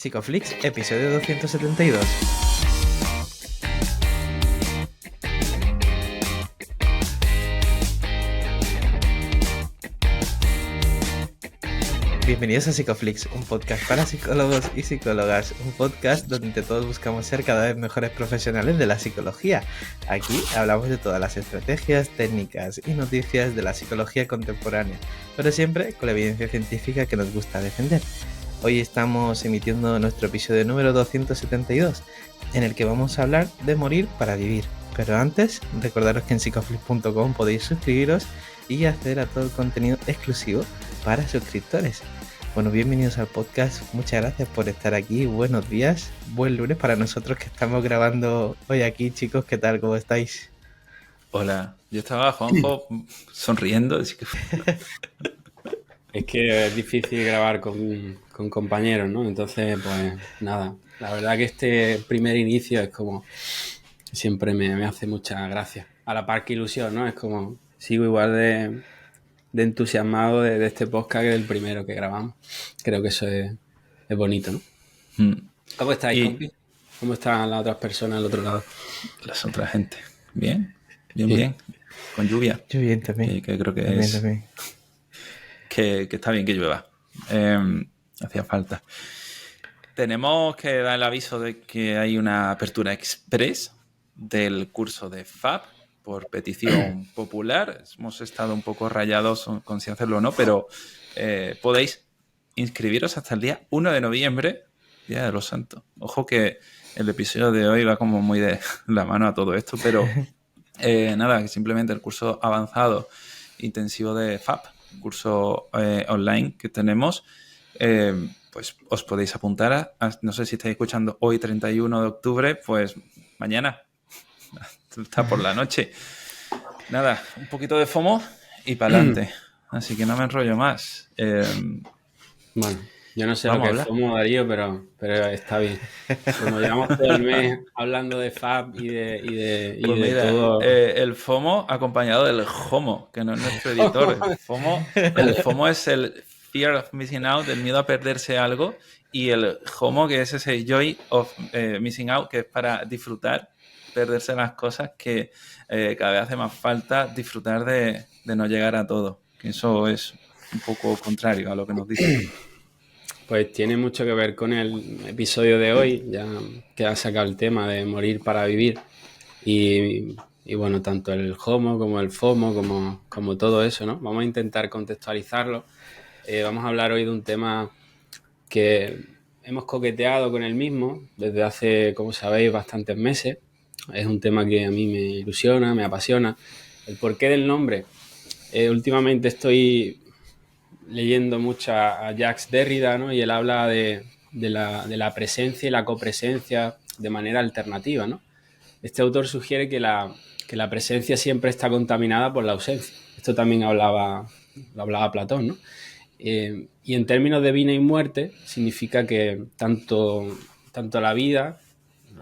Psicoflix, episodio 272. Bienvenidos a Psicoflix, un podcast para psicólogos y psicólogas, un podcast donde todos buscamos ser cada vez mejores profesionales de la psicología. Aquí hablamos de todas las estrategias, técnicas y noticias de la psicología contemporánea, pero siempre con la evidencia científica que nos gusta defender. Hoy estamos emitiendo nuestro episodio número 272, en el que vamos a hablar de morir para vivir. Pero antes, recordaros que en psicoflix.com podéis suscribiros y acceder a todo el contenido exclusivo para suscriptores. Bueno, bienvenidos al podcast, muchas gracias por estar aquí, buenos días, buen lunes para nosotros que estamos grabando hoy aquí, chicos, ¿qué tal? ¿Cómo estáis? Hola, yo estaba, Juanjo, sonriendo, así que... Es que es difícil grabar con compañeros, ¿no? Entonces, pues nada, la verdad que este primer inicio es como, siempre me hace mucha gracia. A la par que ilusión, ¿no? Es como, sigo igual de entusiasmado de este podcast que del primero que grabamos. Creo que eso es bonito, ¿no? ¿Cómo estáis, compi? ¿Cómo están las otras personas al otro lado? Las otras gente. Bien, bien. Con lluvia. Yo bien también. Que creo que también, es... También. Que está bien que llueva. Hacía falta. Tenemos que dar el aviso de que hay una apertura express del curso de FAB por petición popular. Hemos estado un poco rayados con si hacerlo o no, pero podéis inscribiros hasta el día 1 de noviembre, Día de los Santos. Ojo que el episodio de hoy va como muy de la mano a todo esto, pero nada, que simplemente el curso avanzado intensivo de FAB, curso online que tenemos, pues os podéis apuntar no sé si estáis escuchando hoy 31 de octubre, pues mañana, está por la noche. Nada, un poquito de FOMO y para adelante. Así que no me enrollo más. Bueno, yo no sé lo que es FOMO, Darío, pero está bien. Como llevamos todo el mes hablando de FAB y de pues mira, todo... el FOMO acompañado del HOMO, que no es nuestro editor. El FOMO es el Fear of Missing Out, el miedo a perderse algo, y el HOMO, que es ese Joy of Missing Out, que es para disfrutar, perderse las cosas, que cada vez hace más falta disfrutar de no llegar a todo. Que eso es un poco contrario a lo que nos dicen. Pues tiene mucho que ver con el episodio de hoy, ya que ha sacado el tema de morir para vivir. Y bueno, tanto el HOMO como el FOMO, como todo eso, ¿no? Vamos a intentar contextualizarlo. Vamos a hablar hoy de un tema que hemos coqueteado con el mismo desde hace, como sabéis, bastantes meses. Es un tema que a mí me ilusiona, me apasiona. El porqué del nombre. Últimamente estoy leyendo mucho a Jacques Derrida, ¿no? Y él habla de la presencia y la copresencia de manera alternativa, ¿no? Este autor sugiere que la presencia siempre está contaminada por la ausencia. Esto también lo hablaba Platón, ¿no? Y en términos de vida y muerte, significa que tanto la vida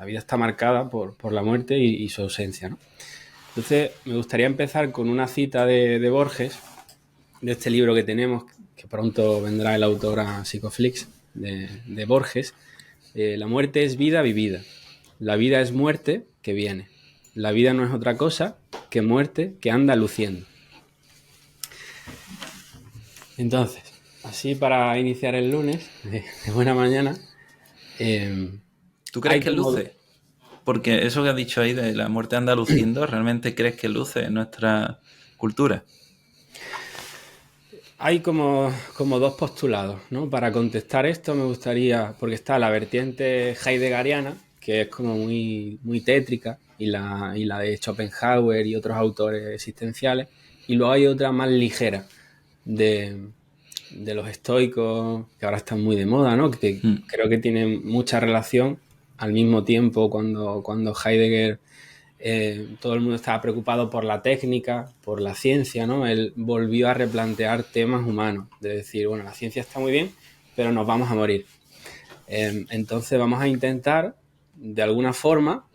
está marcada por la muerte y su ausencia, ¿no? Entonces, me gustaría empezar con una cita de Borges, de este libro que tenemos, que pronto vendrá el autor a Psicoflix, de Borges. La muerte es vida vivida. La vida es muerte que viene. La vida no es otra cosa que muerte que anda luciendo. Entonces, así para iniciar el lunes, de buena mañana... ¿Tú crees que luce? Porque eso que has dicho ahí de la muerte anda luciendo, ¿realmente crees que luce en nuestra cultura? Hay como dos postulados, ¿no? Para contestar esto me gustaría, porque está la vertiente heideggeriana, que es como muy, muy tétrica, y la de Schopenhauer y otros autores existenciales, y luego hay otra más ligera de los estoicos, que ahora están muy de moda, ¿no? Que creo que tienen mucha relación. Al mismo tiempo, cuando Heidegger, todo el mundo estaba preocupado por la técnica, por la ciencia, ¿no? Él volvió a replantear temas humanos, de decir, bueno, la ciencia está muy bien, pero nos vamos a morir. Entonces vamos a intentar, de alguna forma,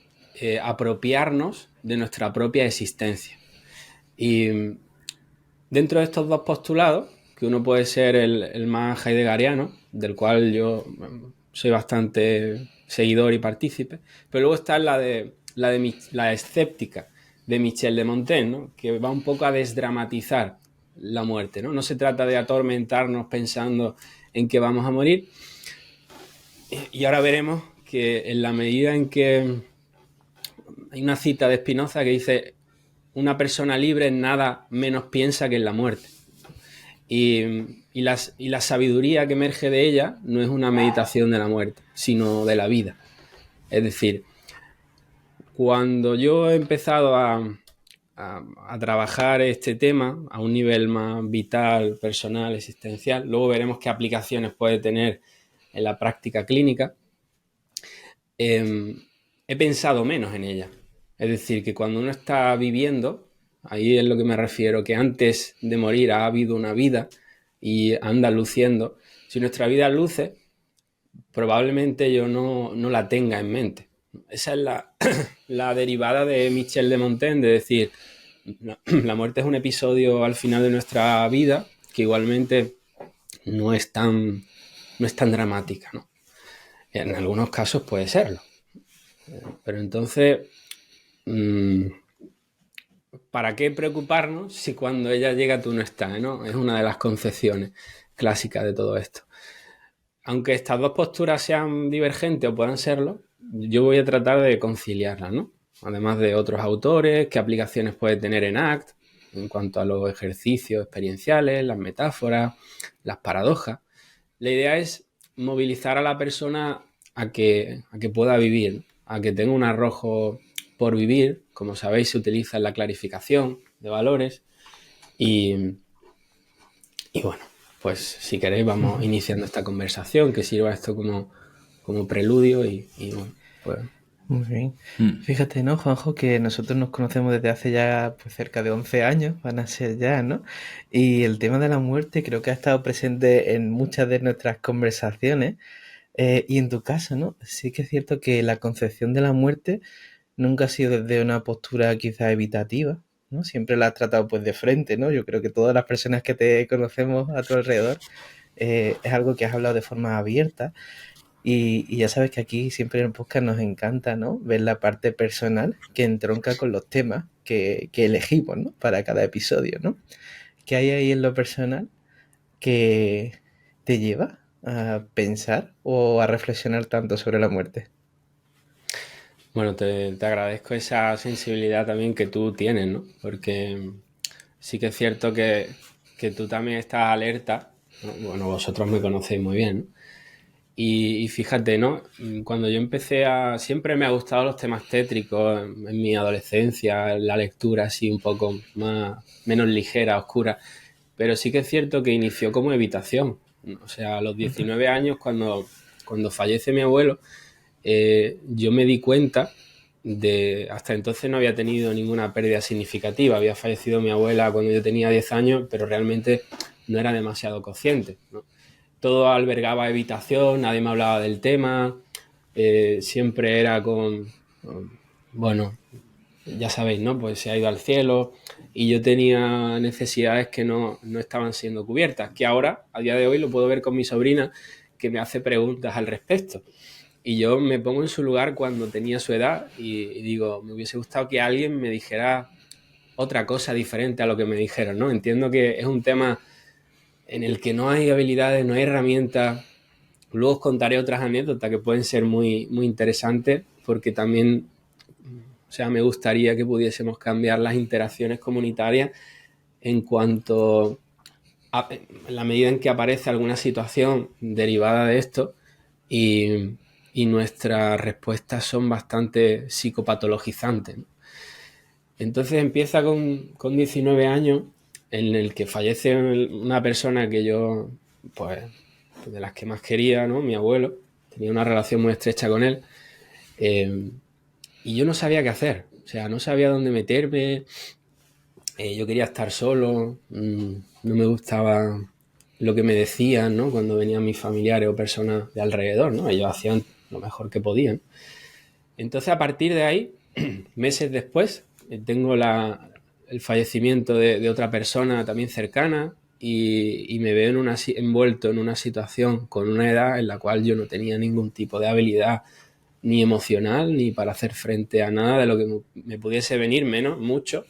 apropiarnos de nuestra propia existencia. Y dentro de estos dos postulados, que uno puede ser el más heideggeriano, del cual yo soy bastante seguidor y partícipe, pero luego está la escéptica de Michel de Montaigne, ¿no? Que va un poco a desdramatizar la muerte, ¿no? No se trata de atormentarnos pensando en que vamos a morir. Y ahora veremos que en la medida en que hay una cita de Spinoza que dice: una persona libre en nada menos piensa que en la muerte. Y la sabiduría que emerge de ella no es una meditación de la muerte, sino de la vida. Es decir, cuando yo he empezado a trabajar este tema a un nivel más vital, personal, existencial, luego veremos qué aplicaciones puede tener en la práctica clínica, he pensado menos en ella. Es decir, que cuando uno está viviendo, ahí es lo que me refiero, que antes de morir ha habido una vida y anda luciendo. Si nuestra vida luce, probablemente yo no la tenga en mente. Esa es la derivada de Michel de Montaigne, de decir, la muerte es un episodio al final de nuestra vida que igualmente no es tan dramática, ¿no? En algunos casos puede serlo. Pero entonces, ¿para qué preocuparnos si cuando ella llega tú no estás, ¿no? Es una de las concepciones clásicas de todo esto. Aunque estas dos posturas sean divergentes o puedan serlo, yo voy a tratar de conciliarlas, ¿no? Además de otros autores, qué aplicaciones puede tener en ACT en cuanto a los ejercicios experienciales, las metáforas, las paradojas. La idea es movilizar a la persona a que pueda vivir, a que tenga un arrojo por vivir. Como sabéis, se utiliza en la clarificación de valores y bueno, pues si queréis vamos iniciando esta conversación, que sirva esto como preludio y bueno, pues... Muy bien. Fíjate, ¿no, Juanjo? Que nosotros nos conocemos desde hace ya pues, cerca de 11 años, van a ser ya, ¿no? Y el tema de la muerte creo que ha estado presente en muchas de nuestras conversaciones. Y en tu caso, ¿no? Sí que es cierto que la concepción de la muerte nunca ha sido desde una postura quizá evitativa, ¿no? Siempre la has tratado pues de frente, ¿no? Yo creo que todas las personas que te conocemos a tu alrededor es algo que has hablado de forma abierta. Y ya sabes que aquí siempre en el podcast nos encanta, ¿no? Ver la parte personal que entronca con los temas que elegimos, ¿no? Para cada episodio, ¿no? ¿Qué hay ahí en lo personal que te lleva a pensar o a reflexionar tanto sobre la muerte? Bueno, te agradezco esa sensibilidad también que tú tienes, ¿no? Porque sí que es cierto que tú también estás alerta, ¿no? Bueno, vosotros me conocéis muy bien, ¿no? Y fíjate, ¿no? Cuando yo siempre me ha gustado los temas tétricos en mi adolescencia, la lectura así un poco menos ligera, oscura, pero sí que es cierto que inició como evitación. O sea, a los 19 años, cuando fallece mi abuelo, yo me di cuenta hasta entonces no había tenido ninguna pérdida significativa. Había fallecido mi abuela cuando yo tenía 10 años, pero realmente no era demasiado consciente, ¿no? Todo albergaba evitación, nadie me hablaba del tema, siempre era bueno, ya sabéis, ¿no? Pues se ha ido al cielo y yo tenía necesidades que no estaban siendo cubiertas, que ahora, a día de hoy, lo puedo ver con mi sobrina, que me hace preguntas al respecto. Y yo me pongo en su lugar cuando tenía su edad y digo, me hubiese gustado que alguien me dijera otra cosa diferente a lo que me dijeron, ¿no? Entiendo que es un tema en el que no hay habilidades, no hay herramientas. Luego os contaré otras anécdotas que pueden ser muy, muy interesantes porque también, o sea, me gustaría que pudiésemos cambiar las interacciones comunitarias en cuanto a la medida en que aparece alguna situación derivada de esto y nuestras respuestas son bastante psicopatologizantes, ¿no? Entonces empieza con 19 años en el que fallece una persona que yo, pues, de las que más quería, ¿no? Mi abuelo. Tenía una relación muy estrecha con él. Y yo no sabía qué hacer. O sea, no sabía dónde meterme. Yo quería estar solo. No me gustaba lo que me decían, ¿no? Cuando venían mis familiares o personas de alrededor, ¿no? Ellos hacían lo mejor que podían. Entonces, a partir de ahí, meses después, tengo el fallecimiento de otra persona también cercana y me veo envuelto en una situación con una edad en la cual yo no tenía ningún tipo de habilidad ni emocional ni para hacer frente a nada de lo que me pudiese venir, menos mucho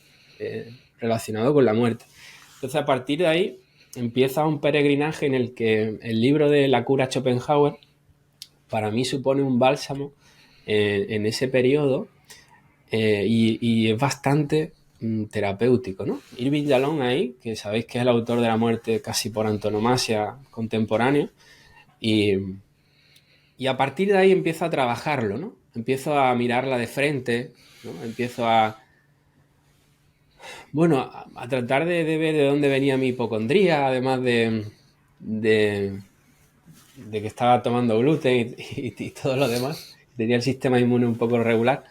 relacionado con la muerte. Entonces, a partir de ahí empieza un peregrinaje en el que el libro de La cura Schopenhauer para mí supone un bálsamo en ese periodo y es bastante terapéutico, ¿no? Irving Yalom ahí, que sabéis que es el autor de la muerte casi por antonomasia contemporáneo, y a partir de ahí empiezo a trabajarlo, ¿no? Empiezo a mirarla de frente, ¿no? Empiezo a tratar de ver de dónde venía mi hipocondría, además de que estaba tomando gluten y todo lo demás. Tenía el sistema inmune un poco regular,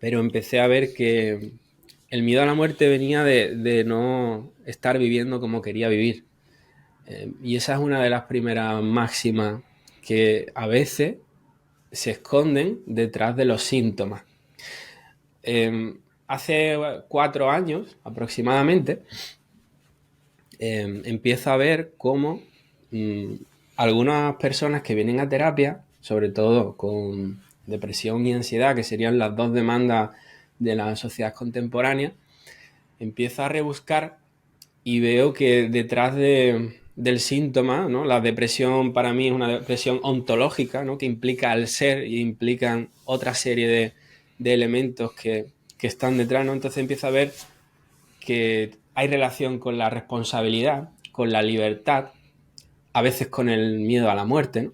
pero empecé a ver que el miedo a la muerte venía de no estar viviendo como quería vivir. Y esa es una de las primeras máximas que a veces se esconden detrás de los síntomas. Hace 4 años aproximadamente empiezo a ver cómo algunas personas que vienen a terapia, sobre todo con depresión y ansiedad, que serían las 2 demandas de la sociedad contemporánea, empiezo a rebuscar y veo que detrás del síntoma, ¿no? La depresión para mí es una depresión ontológica, ¿no? Que implica al ser y implican otra serie de elementos que están detrás, ¿no? Entonces empiezo a ver que hay relación con la responsabilidad, con la libertad, a veces con el miedo a la muerte, ¿no?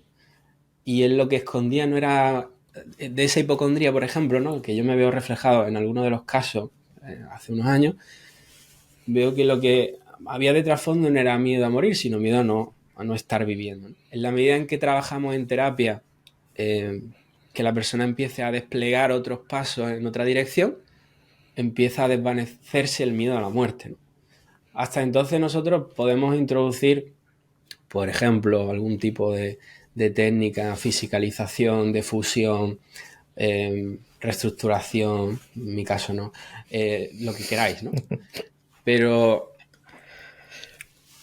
Y en lo que escondía no era de esa hipocondría, por ejemplo, ¿no? Que yo me veo reflejado en algunos de los casos hace unos años, veo que lo que había de trasfondo no era miedo a morir, sino miedo a no estar viviendo, ¿no? En la medida en que trabajamos en terapia, que la persona empiece a desplegar otros pasos en otra dirección, empieza a desvanecerse el miedo a la muerte, ¿no? Hasta entonces nosotros podemos introducir, por ejemplo, algún tipo de técnica, fisicalización, de fusión, reestructuración, en mi caso no, lo que queráis, ¿no? Pero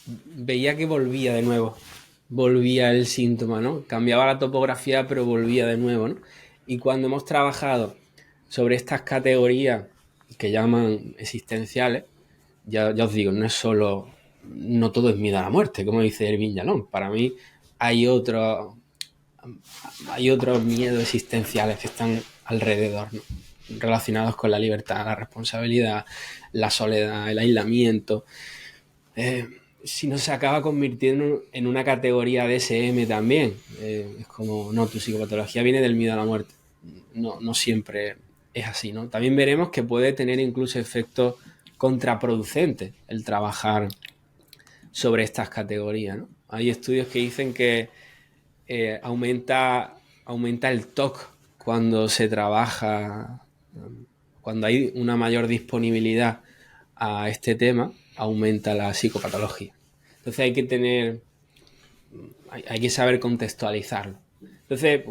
veía que volvía de nuevo, volvía el síntoma, ¿no? Cambiaba la topografía, pero volvía de nuevo, ¿no? Y cuando hemos trabajado sobre estas categorías que llaman existenciales, ya os digo, no todo es miedo a la muerte, como dice Irving Yalom. Para mí hay otros miedos existenciales que están alrededor, ¿no? Relacionados con la libertad, la responsabilidad, la soledad, el aislamiento. Si no se acaba convirtiendo en una categoría DSM también. Es como, no, tu psicopatología viene del miedo a la muerte. No siempre es así, ¿no? También veremos que puede tener incluso efectos contraproducentes el trabajar sobre estas categorías, ¿no? Hay estudios que dicen que aumenta el TOC cuando se trabaja, cuando hay una mayor disponibilidad a este tema, aumenta la psicopatología. Entonces hay que saber contextualizarlo. Entonces,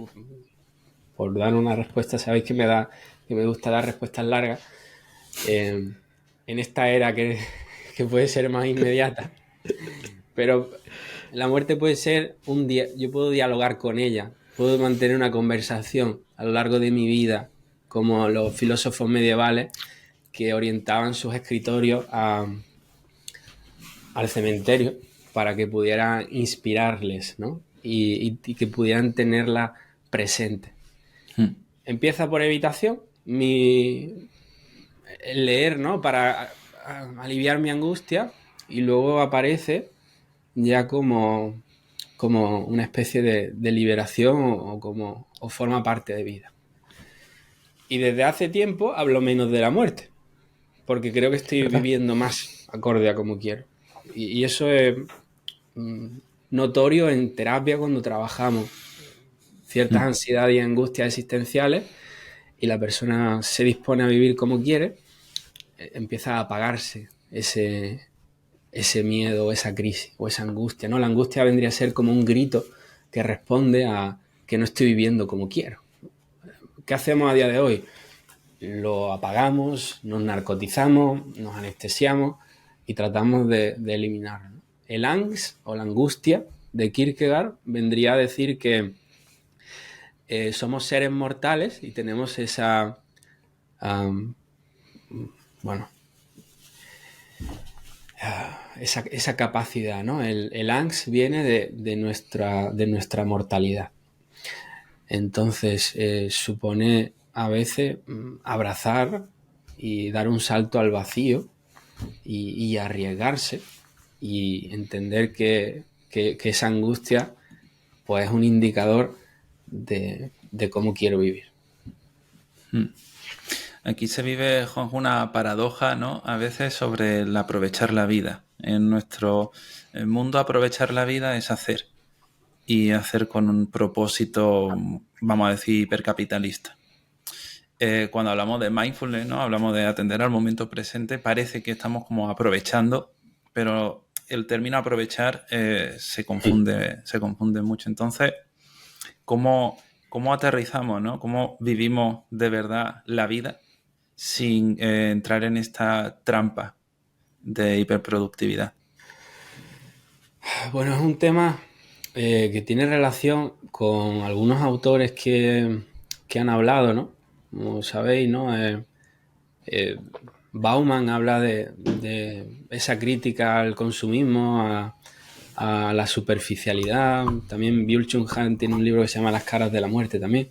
por dar una respuesta, sabéis que me gusta dar respuestas largas. En esta era que puede ser más inmediata, pero la muerte puede ser un día. Yo puedo dialogar con ella, puedo mantener una conversación a lo largo de mi vida, como los filósofos medievales que orientaban sus escritorios al cementerio para que pudiera inspirarles, ¿no? Y que pudieran tenerla presente. Empieza por evitación, el leer, ¿no? Para aliviar mi angustia, y luego aparece ya como una especie de liberación o forma parte de vida. Y desde hace tiempo hablo menos de la muerte, porque creo que estoy viviendo más acorde a como quiero. Y eso es notorio en terapia cuando trabajamos ciertas ansiedades y angustias existenciales y la persona se dispone a vivir como quiere, empieza a apagarse ese miedo, esa crisis o esa angustia, ¿no? La angustia vendría a ser como un grito que responde a que no estoy viviendo como quiero. ¿Qué hacemos a día de hoy? Lo apagamos, nos narcotizamos, nos anestesiamos y tratamos de eliminarlo, ¿no? El angst o la angustia de Kierkegaard vendría a decir que somos seres mortales y tenemos esa, bueno, esa capacidad, ¿no? El angst viene de nuestra mortalidad. Entonces, supone a veces abrazar y dar un salto al vacío y arriesgarse y entender que esa angustia pues es un indicador de cómo quiero vivir. Aquí se vive, Juanjo, una paradoja, ¿no? A veces sobre el aprovechar la vida. En nuestro mundo aprovechar la vida es hacer. Y hacer con un propósito, vamos a decir, hipercapitalista. Cuando hablamos de mindfulness, ¿no? Hablamos de atender al momento presente, parece que estamos como aprovechando, pero el término aprovechar se confunde mucho. Entonces, ¿cómo aterrizamos, ¿no? ¿Cómo vivimos de verdad la vida sin entrar en esta trampa de hiperproductividad? Bueno, es un tema que tiene relación con algunos autores que han hablado, ¿no? Como sabéis, ¿no? Bauman habla de esa crítica al consumismo, a la superficialidad. También Byung-Chul Han tiene un libro que se llama Las caras de la muerte también,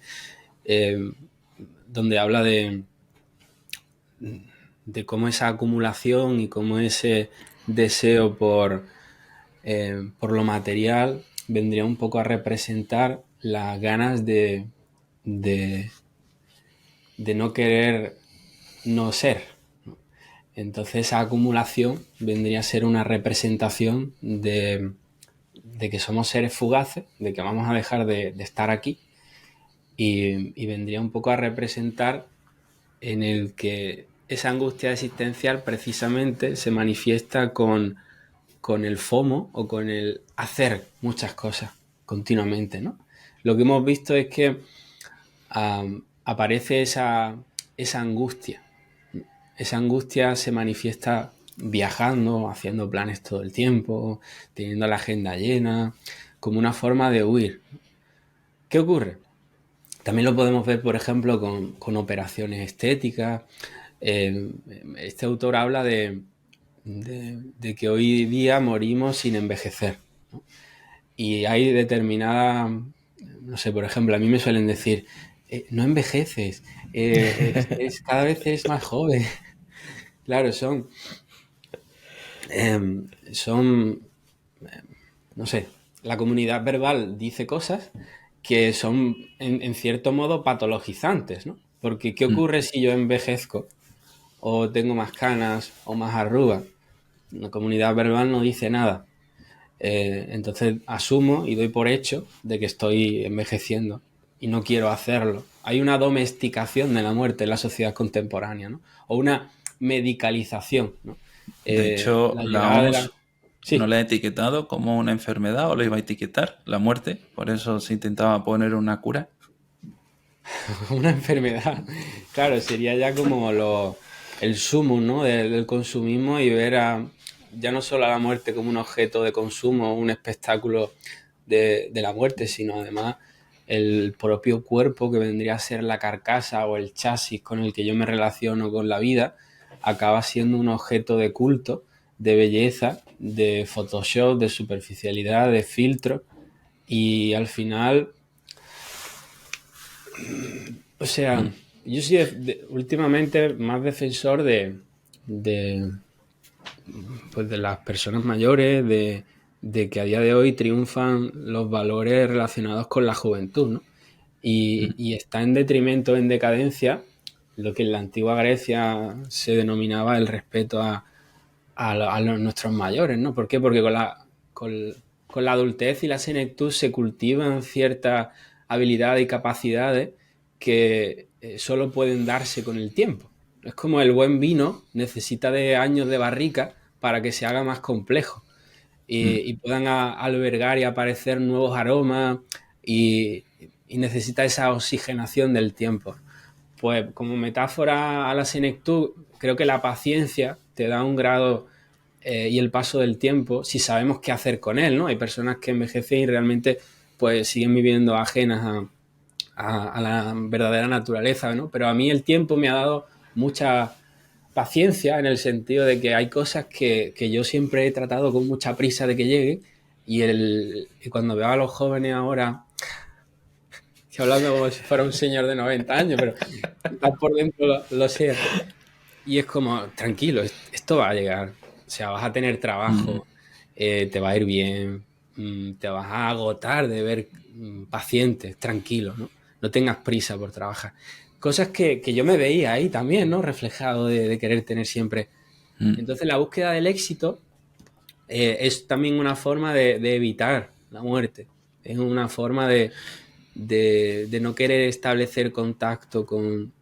donde habla de cómo esa acumulación y cómo ese deseo por lo material vendría un poco a representar las ganas de no querer no ser, ¿no? Entonces esa acumulación vendría a ser una representación de que somos seres fugaces, de que vamos a dejar de estar aquí, y vendría un poco a representar en el que esa angustia existencial precisamente se manifiesta con el FOMO o con el hacer muchas cosas continuamente, ¿no? Lo que hemos visto es que aparece esa angustia. Esa angustia se manifiesta viajando, haciendo planes todo el tiempo, teniendo la agenda llena, como una forma de huir. ¿Qué ocurre? También lo podemos ver, por ejemplo, con operaciones estéticas. Este autor habla de que hoy día morimos sin envejecer, ¿no? Y hay determinadas, no sé, por ejemplo, a mí me suelen decir, no envejeces, cada vez eres más joven. Claro, no sé, la comunidad verbal dice cosas que son, en cierto modo, patologizantes, ¿no? Porque, ¿qué ocurre si yo envejezco o tengo más canas o más arrugas? La comunidad verbal no dice nada. Entonces asumo y doy por hecho de que estoy envejeciendo y no quiero hacerlo. Hay una domesticación de la muerte en la sociedad contemporánea, ¿no? O una medicalización, ¿no? De hecho, la OMS Sí. no la ha etiquetado como una enfermedad, o lo iba a etiquetar, la muerte. Por eso se intentaba poner una cura. Una enfermedad. Claro, sería ya como el sumum, ¿no? del consumismo, y ver ya no solo a la muerte como un objeto de consumo, un espectáculo de la muerte, sino además el propio cuerpo, que vendría a ser la carcasa o el chasis con el que yo me relaciono con la vida, acaba siendo un objeto de culto, de belleza, de Photoshop, de superficialidad, de filtro, y al final, o sea, yo soy últimamente más defensor pues de las personas mayores, de que a día de hoy triunfan los valores relacionados con la juventud, ¿no? Y está en detrimento, en decadencia, lo que en la antigua Grecia se denominaba el respeto a nuestros mayores, ¿no? ¿Por qué? Porque con la adultez y la senectud se cultivan ciertas habilidades y capacidades que solo pueden darse con el tiempo. Es como el buen vino necesita de años de barrica para que se haga más complejo y puedan albergar y aparecer nuevos aromas, y necesita esa oxigenación del tiempo. Pues como metáfora a la senectud, creo que la paciencia te da un grado y el paso del tiempo, si sabemos qué hacer con él, ¿no? Hay personas que envejecen y realmente pues siguen viviendo ajenas a la verdadera naturaleza, ¿no? Pero a mí el tiempo me ha dado mucha paciencia en el sentido de que hay cosas que yo siempre he tratado con mucha prisa de que lleguen y cuando veo a los jóvenes ahora, estoy hablando como si fuera un señor de 90 años, pero por dentro lo sé. Y es como, tranquilo, esto va a llegar. O sea, vas a tener trabajo, te va a ir bien, te vas a agotar de ver pacientes, tranquilo, ¿no? No tengas prisa por trabajar. Cosas que yo me veía ahí también, ¿no? Reflejado de querer tener siempre. Entonces, la búsqueda del éxito es también una forma de evitar la muerte. Es una forma de no querer establecer contacto con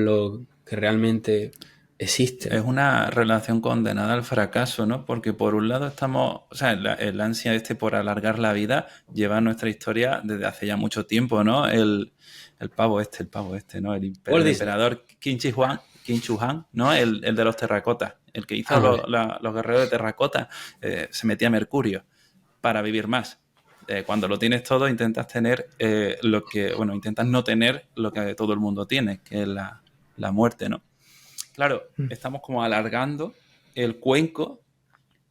lo que realmente existe. Es una relación condenada al fracaso, ¿no? Porque por un lado estamos, o sea, el ansia por alargar la vida lleva nuestra historia desde hace ya mucho tiempo, ¿no? El pavo este, ¿no? El emperador Qin Shi Huang, ¿no? El de los terracotas, el que hizo los guerreros de terracota, se metía mercurio para vivir más. Cuando lo tienes todo, intentas tener intentas no tener lo que todo el mundo tiene, que es la muerte, ¿no? Claro, estamos como alargando el cuenco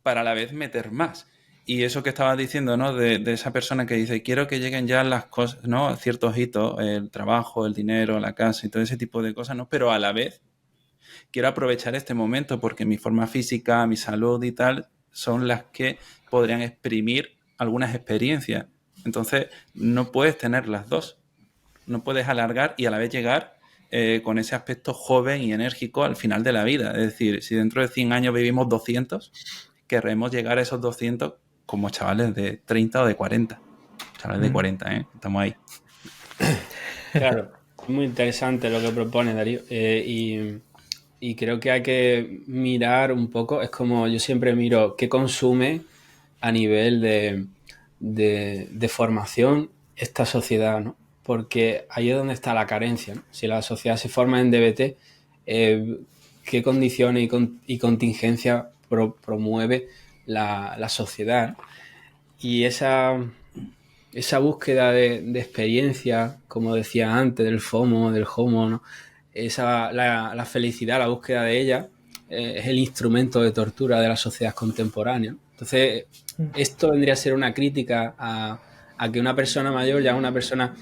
para a la vez meter más. Y eso que estabas diciendo, ¿no? De esa persona que dice, quiero que lleguen ya las cosas, ¿no? Ciertos hitos, el trabajo, el dinero, la casa y todo ese tipo de cosas, ¿no? Pero a la vez quiero aprovechar este momento porque mi forma física, mi salud y tal son las que podrían exprimir algunas experiencias. Entonces, no puedes tener las dos. No puedes alargar y a la vez llegar con ese aspecto joven y enérgico al final de la vida. Es decir, si dentro de 100 años vivimos 200, querremos llegar a esos 200 como chavales de 30 o de 40. Chavales de 40, ¿eh? Estamos ahí. Claro, es muy interesante lo que propone Darío. Y creo que hay que mirar un poco, es como yo siempre miro qué consume a nivel de formación esta sociedad, ¿no? Porque ahí es donde está la carencia, ¿no? Si la sociedad se forma en DBT, ¿qué condiciones y contingencias promueve la sociedad, ¿no? Y esa búsqueda de experiencia, como decía antes, del FOMO, del HOMO, ¿no? La felicidad, la búsqueda de ella, es el instrumento de tortura de la sociedad contemporánea. Entonces, esto vendría a ser una crítica a que una persona mayor ya es una persona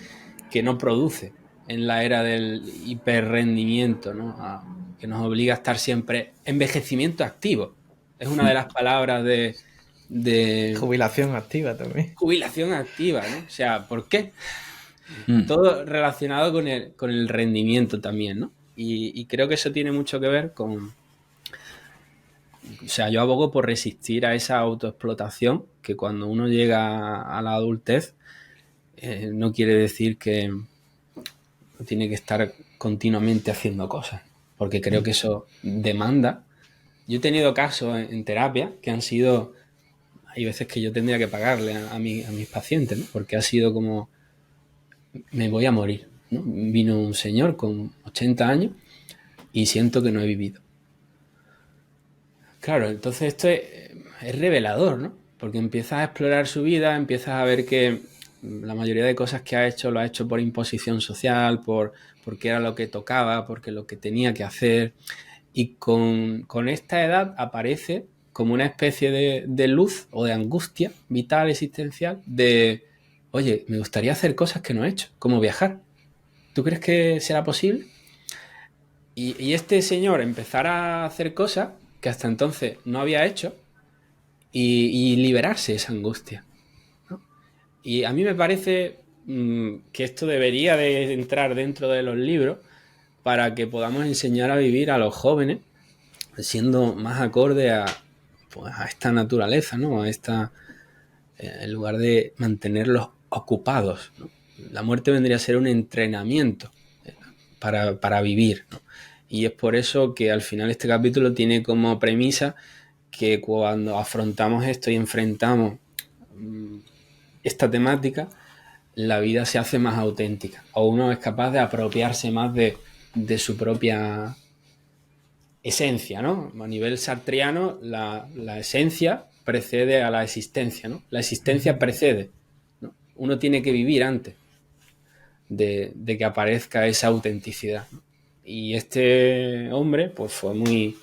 que no produce en la era del hiperrendimiento, ¿no? Que nos obliga a estar siempre envejecimiento activo. Es una de las palabras de jubilación activa también. Jubilación activa, ¿no? O sea, ¿por qué? Todo relacionado con el rendimiento también, ¿no? Y creo que eso tiene mucho que ver con... O sea, yo abogo por resistir a esa autoexplotación que cuando uno llega a la adultez no quiere decir que tiene que estar continuamente haciendo cosas, porque creo que eso demanda. Yo he tenido casos en terapia que han sido... Hay veces que yo tendría que pagarle a mis pacientes, ¿no? Porque ha sido como, me voy a morir, ¿no? Vino un señor con 80 años y siento que no he vivido. Claro, entonces esto es revelador, ¿no? Porque empiezas a explorar su vida, empiezas a ver que la mayoría de cosas que ha hecho lo ha hecho por imposición social, porque era lo que tocaba, porque lo que tenía que hacer. Y con esta edad aparece como una especie de luz o de angustia vital, existencial, de, oye, me gustaría hacer cosas que no he hecho, como viajar. ¿Tú crees que será posible? Y este señor empezar a hacer cosas que hasta entonces no había hecho y liberarse de esa angustia, ¿no? Y a mí me parece que esto debería de entrar dentro de los libros para que podamos enseñar a vivir a los jóvenes siendo más acorde a esta naturaleza, ¿no? En lugar de mantenerlos ocupados, ¿no? La muerte vendría a ser un entrenamiento para vivir, ¿no? Y es por eso que al final este capítulo tiene como premisa que cuando afrontamos esto y enfrentamos esta temática, la vida se hace más auténtica, o uno es capaz de apropiarse más de su propia esencia, ¿no? A nivel sartreano, la esencia precede a la existencia, ¿no? La existencia precede, ¿no? Uno tiene que vivir antes de que aparezca esa autenticidad, ¿no? Y este hombre, pues fue muy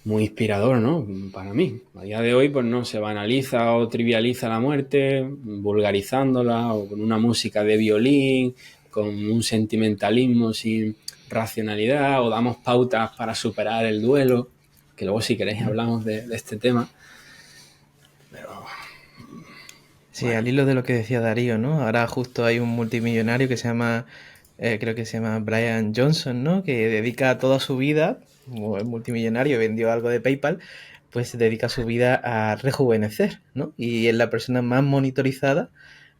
inspirador, ¿no? Para mí. A día de hoy, pues no se banaliza o trivializa la muerte, vulgarizándola o con una música de violín, con un sentimentalismo sin racionalidad, o damos pautas para superar el duelo, que luego si queréis hablamos de este tema. Pero... Sí, al hilo de lo que decía Darío, ¿no? Ahora justo hay un multimillonario que se llama, creo que se llama Brian Johnson, ¿no? Que dedica toda su vida, como es multimillonario, vendió algo de PayPal, pues se dedica su vida a rejuvenecer, ¿no? Y es la persona más monitorizada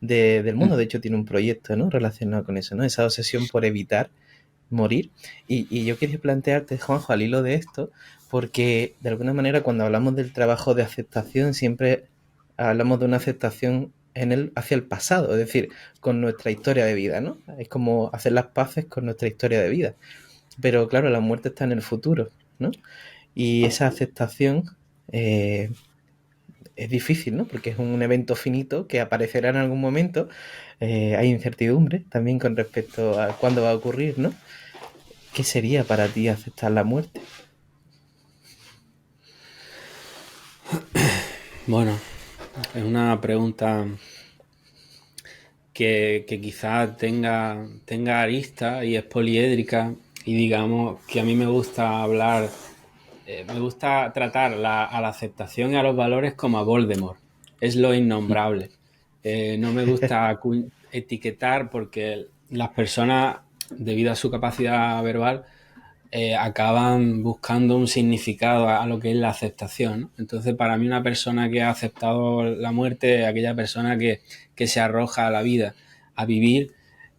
del mundo. De hecho, tiene un proyecto, ¿no? Relacionado con eso, ¿no? Esa obsesión por evitar morir. Y yo quería plantearte, Juanjo, al hilo de esto, porque de alguna manera cuando hablamos del trabajo de aceptación siempre hablamos de una aceptación hacia el pasado, es decir, con nuestra historia de vida, ¿no? Es como hacer las paces con nuestra historia de vida. Pero claro, la muerte está en el futuro, ¿no? Y esa aceptación es difícil, ¿no? Porque es un evento finito que aparecerá en algún momento. Hay incertidumbre también con respecto a cuándo va a ocurrir, ¿no? ¿Qué sería para ti aceptar la muerte? Bueno, es una pregunta que quizás tenga arista y es poliédrica, y digamos que a mí me gusta hablar, me gusta tratar a la aceptación y a los valores como a Voldemort. Es lo innombrable. No me gusta etiquetar porque las personas, debido a su capacidad verbal, acaban buscando un significado a lo que es la aceptación, ¿no? Entonces, para mí una persona que ha aceptado la muerte es aquella persona que se arroja a la vida, a vivir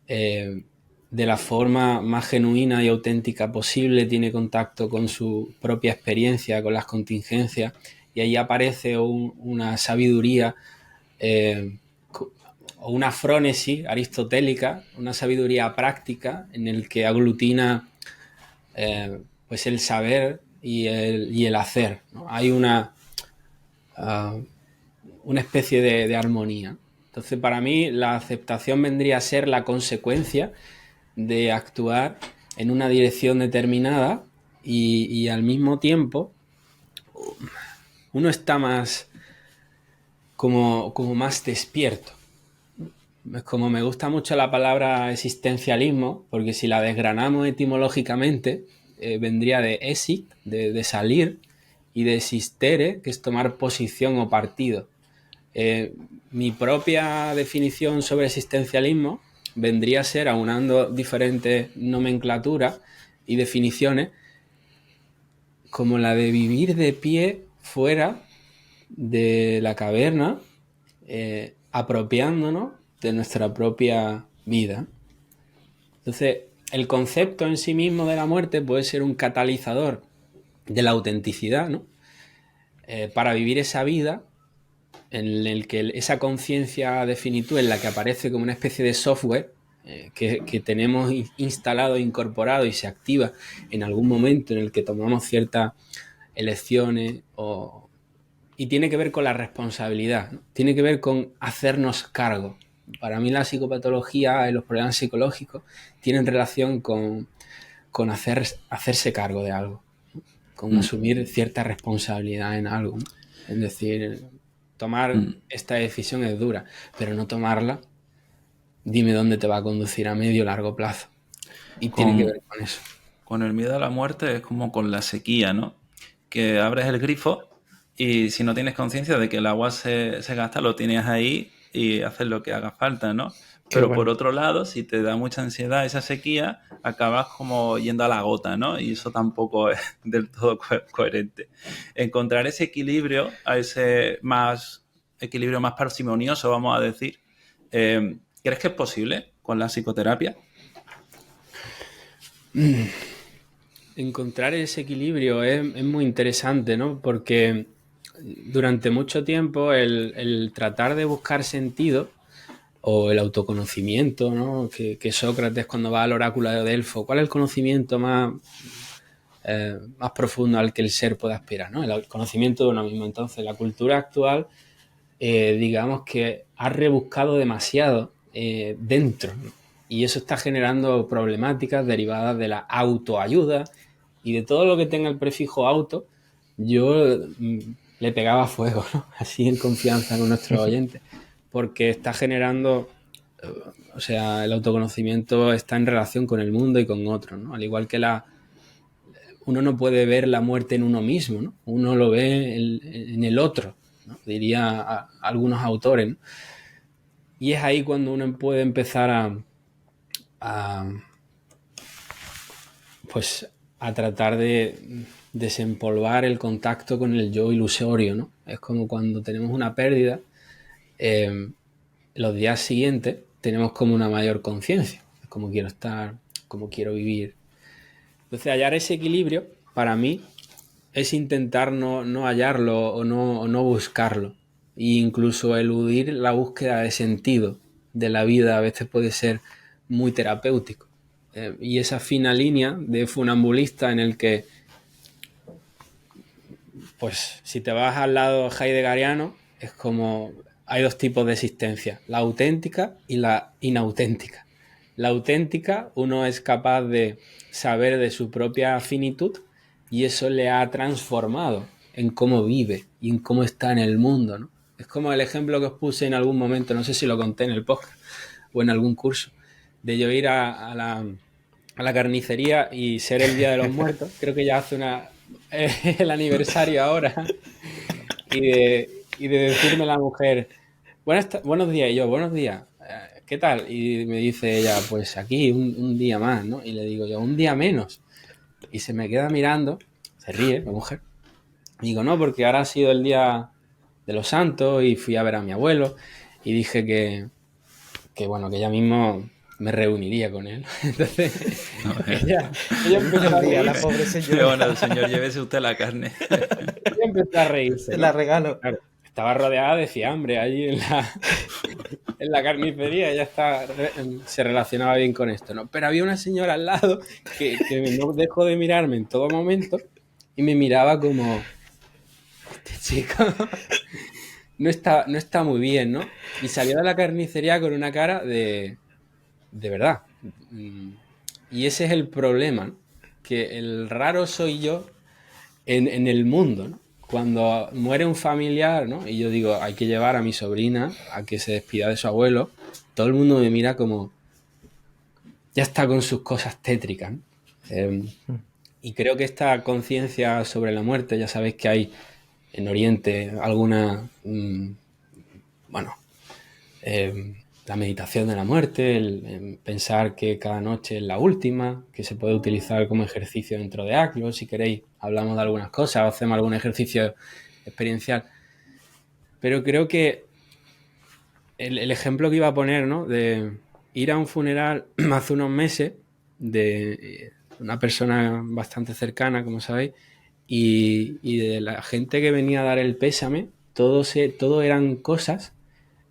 de la forma más genuina y auténtica posible, tiene contacto con su propia experiencia, con las contingencias, y ahí aparece una sabiduría o una frónesis aristotélica, una sabiduría práctica en el que aglutina pues el saber y el hacer, ¿no? Hay una especie de armonía. Entonces, para mí, la aceptación vendría a ser la consecuencia de actuar en una dirección determinada y al mismo tiempo uno está más como más despierto. Es como me gusta mucho la palabra existencialismo, porque si la desgranamos etimológicamente, vendría de exit, de salir, y de existere, que es tomar posición o partido. Mi propia definición sobre existencialismo vendría a ser, aunando diferentes nomenclaturas y definiciones, como la de vivir de pie fuera de la caverna, apropiándonos de nuestra propia vida. Entonces, el concepto en sí mismo de la muerte puede ser un catalizador de la autenticidad, ¿no? Para vivir esa vida en el que esa conciencia de finitud en la que aparece como una especie de software que tenemos instalado, incorporado y se activa en algún momento en el que tomamos ciertas elecciones y tiene que ver con la responsabilidad, ¿no? Tiene que ver con hacernos cargo. Para mí la psicopatología y los problemas psicológicos tienen relación con hacerse cargo de algo, ¿no? Con asumir cierta responsabilidad en algo, ¿no? Es decir, tomar esta decisión es dura, pero no tomarla, dime dónde te va a conducir a medio o largo plazo. Y tiene que ver con eso. Con el miedo a la muerte es como con la sequía, ¿no? Que abres el grifo y si no tienes conciencia de que el agua se gasta, lo tienes ahí y haces lo que haga falta, ¿no? Pero por otro lado, si te da mucha ansiedad esa sequía, acabas como yendo a la gota, ¿no? Y eso tampoco es del todo coherente. Encontrar ese equilibrio, a ese equilibrio más parsimonioso, vamos a decir, ¿crees que es posible con la psicoterapia? Encontrar ese equilibrio es muy interesante, ¿no? Porque durante mucho tiempo el tratar de buscar sentido o el autoconocimiento, ¿no? Que Sócrates cuando va al oráculo de Delfo, ¿cuál es el conocimiento más más profundo al que el ser puede aspirar, ¿no? El conocimiento de uno mismo. Entonces, la cultura actual, digamos que ha rebuscado demasiado dentro, ¿no? Y eso está generando problemáticas derivadas de la autoayuda y de todo lo que tenga el prefijo auto. Yo le pegaba fuego, ¿no? Así en confianza con nuestros oyentes, porque está generando, o sea, el autoconocimiento está en relación con el mundo y con otros, ¿no? Al igual que uno no puede ver la muerte en uno mismo, ¿no? Uno lo ve en el otro, ¿no? Diría algunos autores, ¿no? Y es ahí cuando uno puede empezar pues a tratar de desempolvar el contacto con el yo ilusorio, ¿no? Es como cuando tenemos una pérdida, los días siguientes tenemos como una mayor conciencia, es como quiero estar, como quiero vivir. Entonces, hallar ese equilibrio, para mí, es intentar no hallarlo o no buscarlo. E incluso eludir la búsqueda de sentido de la vida a veces puede ser muy terapéutico. Y esa fina línea de funambulista en el que, pues, si te vas al lado heideggeriano, es como hay dos tipos de existencia, la auténtica y la inauténtica. La auténtica, uno es capaz de saber de su propia finitud y eso le ha transformado en cómo vive y en cómo está en el mundo, ¿no? Es como el ejemplo que os puse en algún momento, no sé si lo conté en el podcast o en algún curso, de yo ir a la carnicería y ser el Día de los Muertos. Creo que ya hace el aniversario ahora. Y de decirme la mujer, buenos días, y yo, buenos días, ¿qué tal? Y me dice ella, pues aquí un día más, ¿no? Y le digo yo, un día menos. Y se me queda mirando, se ríe la mujer. Y digo, no, porque ahora ha sido el Día de los Santos y fui a ver a mi abuelo y dije que bueno, que ella mismo me reuniría con él. Entonces, ella empezó a reír. La pobre señora. Bueno, señor, llévese usted la carne. Ella empezó a reírse, Se ¿no? la regalo. Claro, estaba rodeada de fiambre allí en la carnicería. Ella se relacionaba bien con esto, ¿no? Pero había una señora al lado que no dejó de mirarme en todo momento y me miraba como, este chico no está muy bien, ¿no? Y salió de la carnicería con una cara de verdad. Y ese es el problema, ¿no? Que el raro soy yo en el mundo, ¿no? Cuando muere un familiar, ¿no? Y yo digo, hay que llevar a mi sobrina a que se despida de su abuelo, todo el mundo me mira como, ya está con sus cosas tétricas, ¿no? Y creo que esta conciencia sobre la muerte, ya sabéis que hay en Oriente alguna, la meditación de la muerte, el pensar que cada noche es la última, que se puede utilizar como ejercicio dentro de ACLO. Si queréis, hablamos de algunas cosas o hacemos algún ejercicio experiencial. Pero creo que el ejemplo que iba a poner, ¿no? De ir a un funeral hace unos meses de una persona bastante cercana, como sabéis, y de la gente que venía a dar el pésame, todo eran cosas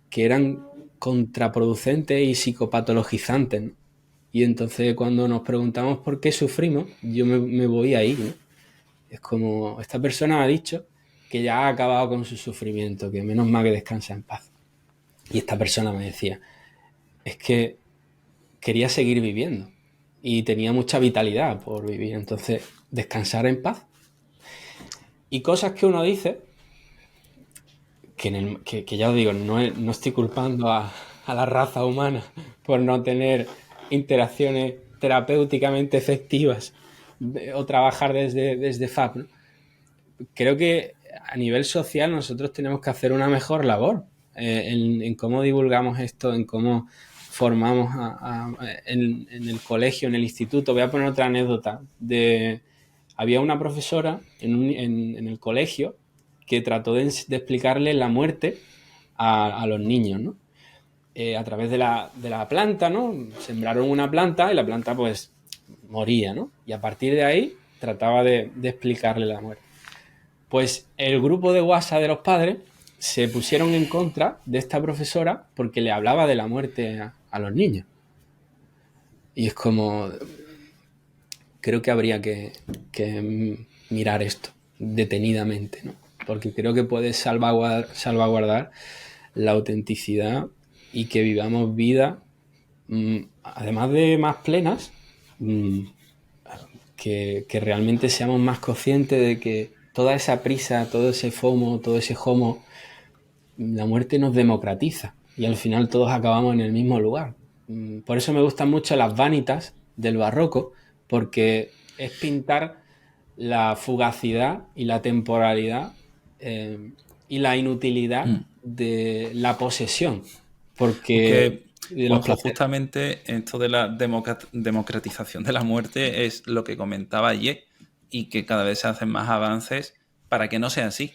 que eran contraproducentes y psicopatologizantes, ¿no? Y entonces cuando nos preguntamos por qué sufrimos, yo me voy ahí, ¿no? Es como, esta persona ha dicho que ya ha acabado con su sufrimiento, que menos mal que descansa en paz. Y esta persona me decía, es que quería seguir viviendo y tenía mucha vitalidad por vivir, entonces descansar en paz. Y cosas que uno dice, que ya os digo, no estoy culpando a la raza humana por no tener interacciones terapéuticamente efectivas o trabajar desde FAP, ¿no? Creo que a nivel social nosotros tenemos que hacer una mejor labor en cómo divulgamos esto, en cómo formamos en el colegio, en el instituto. Voy a poner otra anécdota. Había una profesora en el colegio que trató de explicarle la muerte a los niños, ¿no? A través de la planta, ¿no? Sembraron una planta y la planta pues moría, ¿no? Y a partir de ahí trataba de explicarle la muerte. Pues el grupo de WhatsApp de los padres se pusieron en contra de esta profesora porque le hablaba de la muerte a los niños. Y es como, creo que habría que mirar esto detenidamente, ¿no? Porque creo que puede salvaguardar la autenticidad y que vivamos vidas, además de más plenas, que realmente seamos más conscientes de que toda esa prisa, todo ese FOMO, todo ese JOMO, la muerte nos democratiza y al final todos acabamos en el mismo lugar. Por eso me gustan mucho las vanitas del barroco, porque es pintar la fugacidad y la temporalidad y la inutilidad de la posesión. Porque Juanjo, justamente esto de la democratización de la muerte es lo que comentaba ayer, y que cada vez se hacen más avances para que no sea así.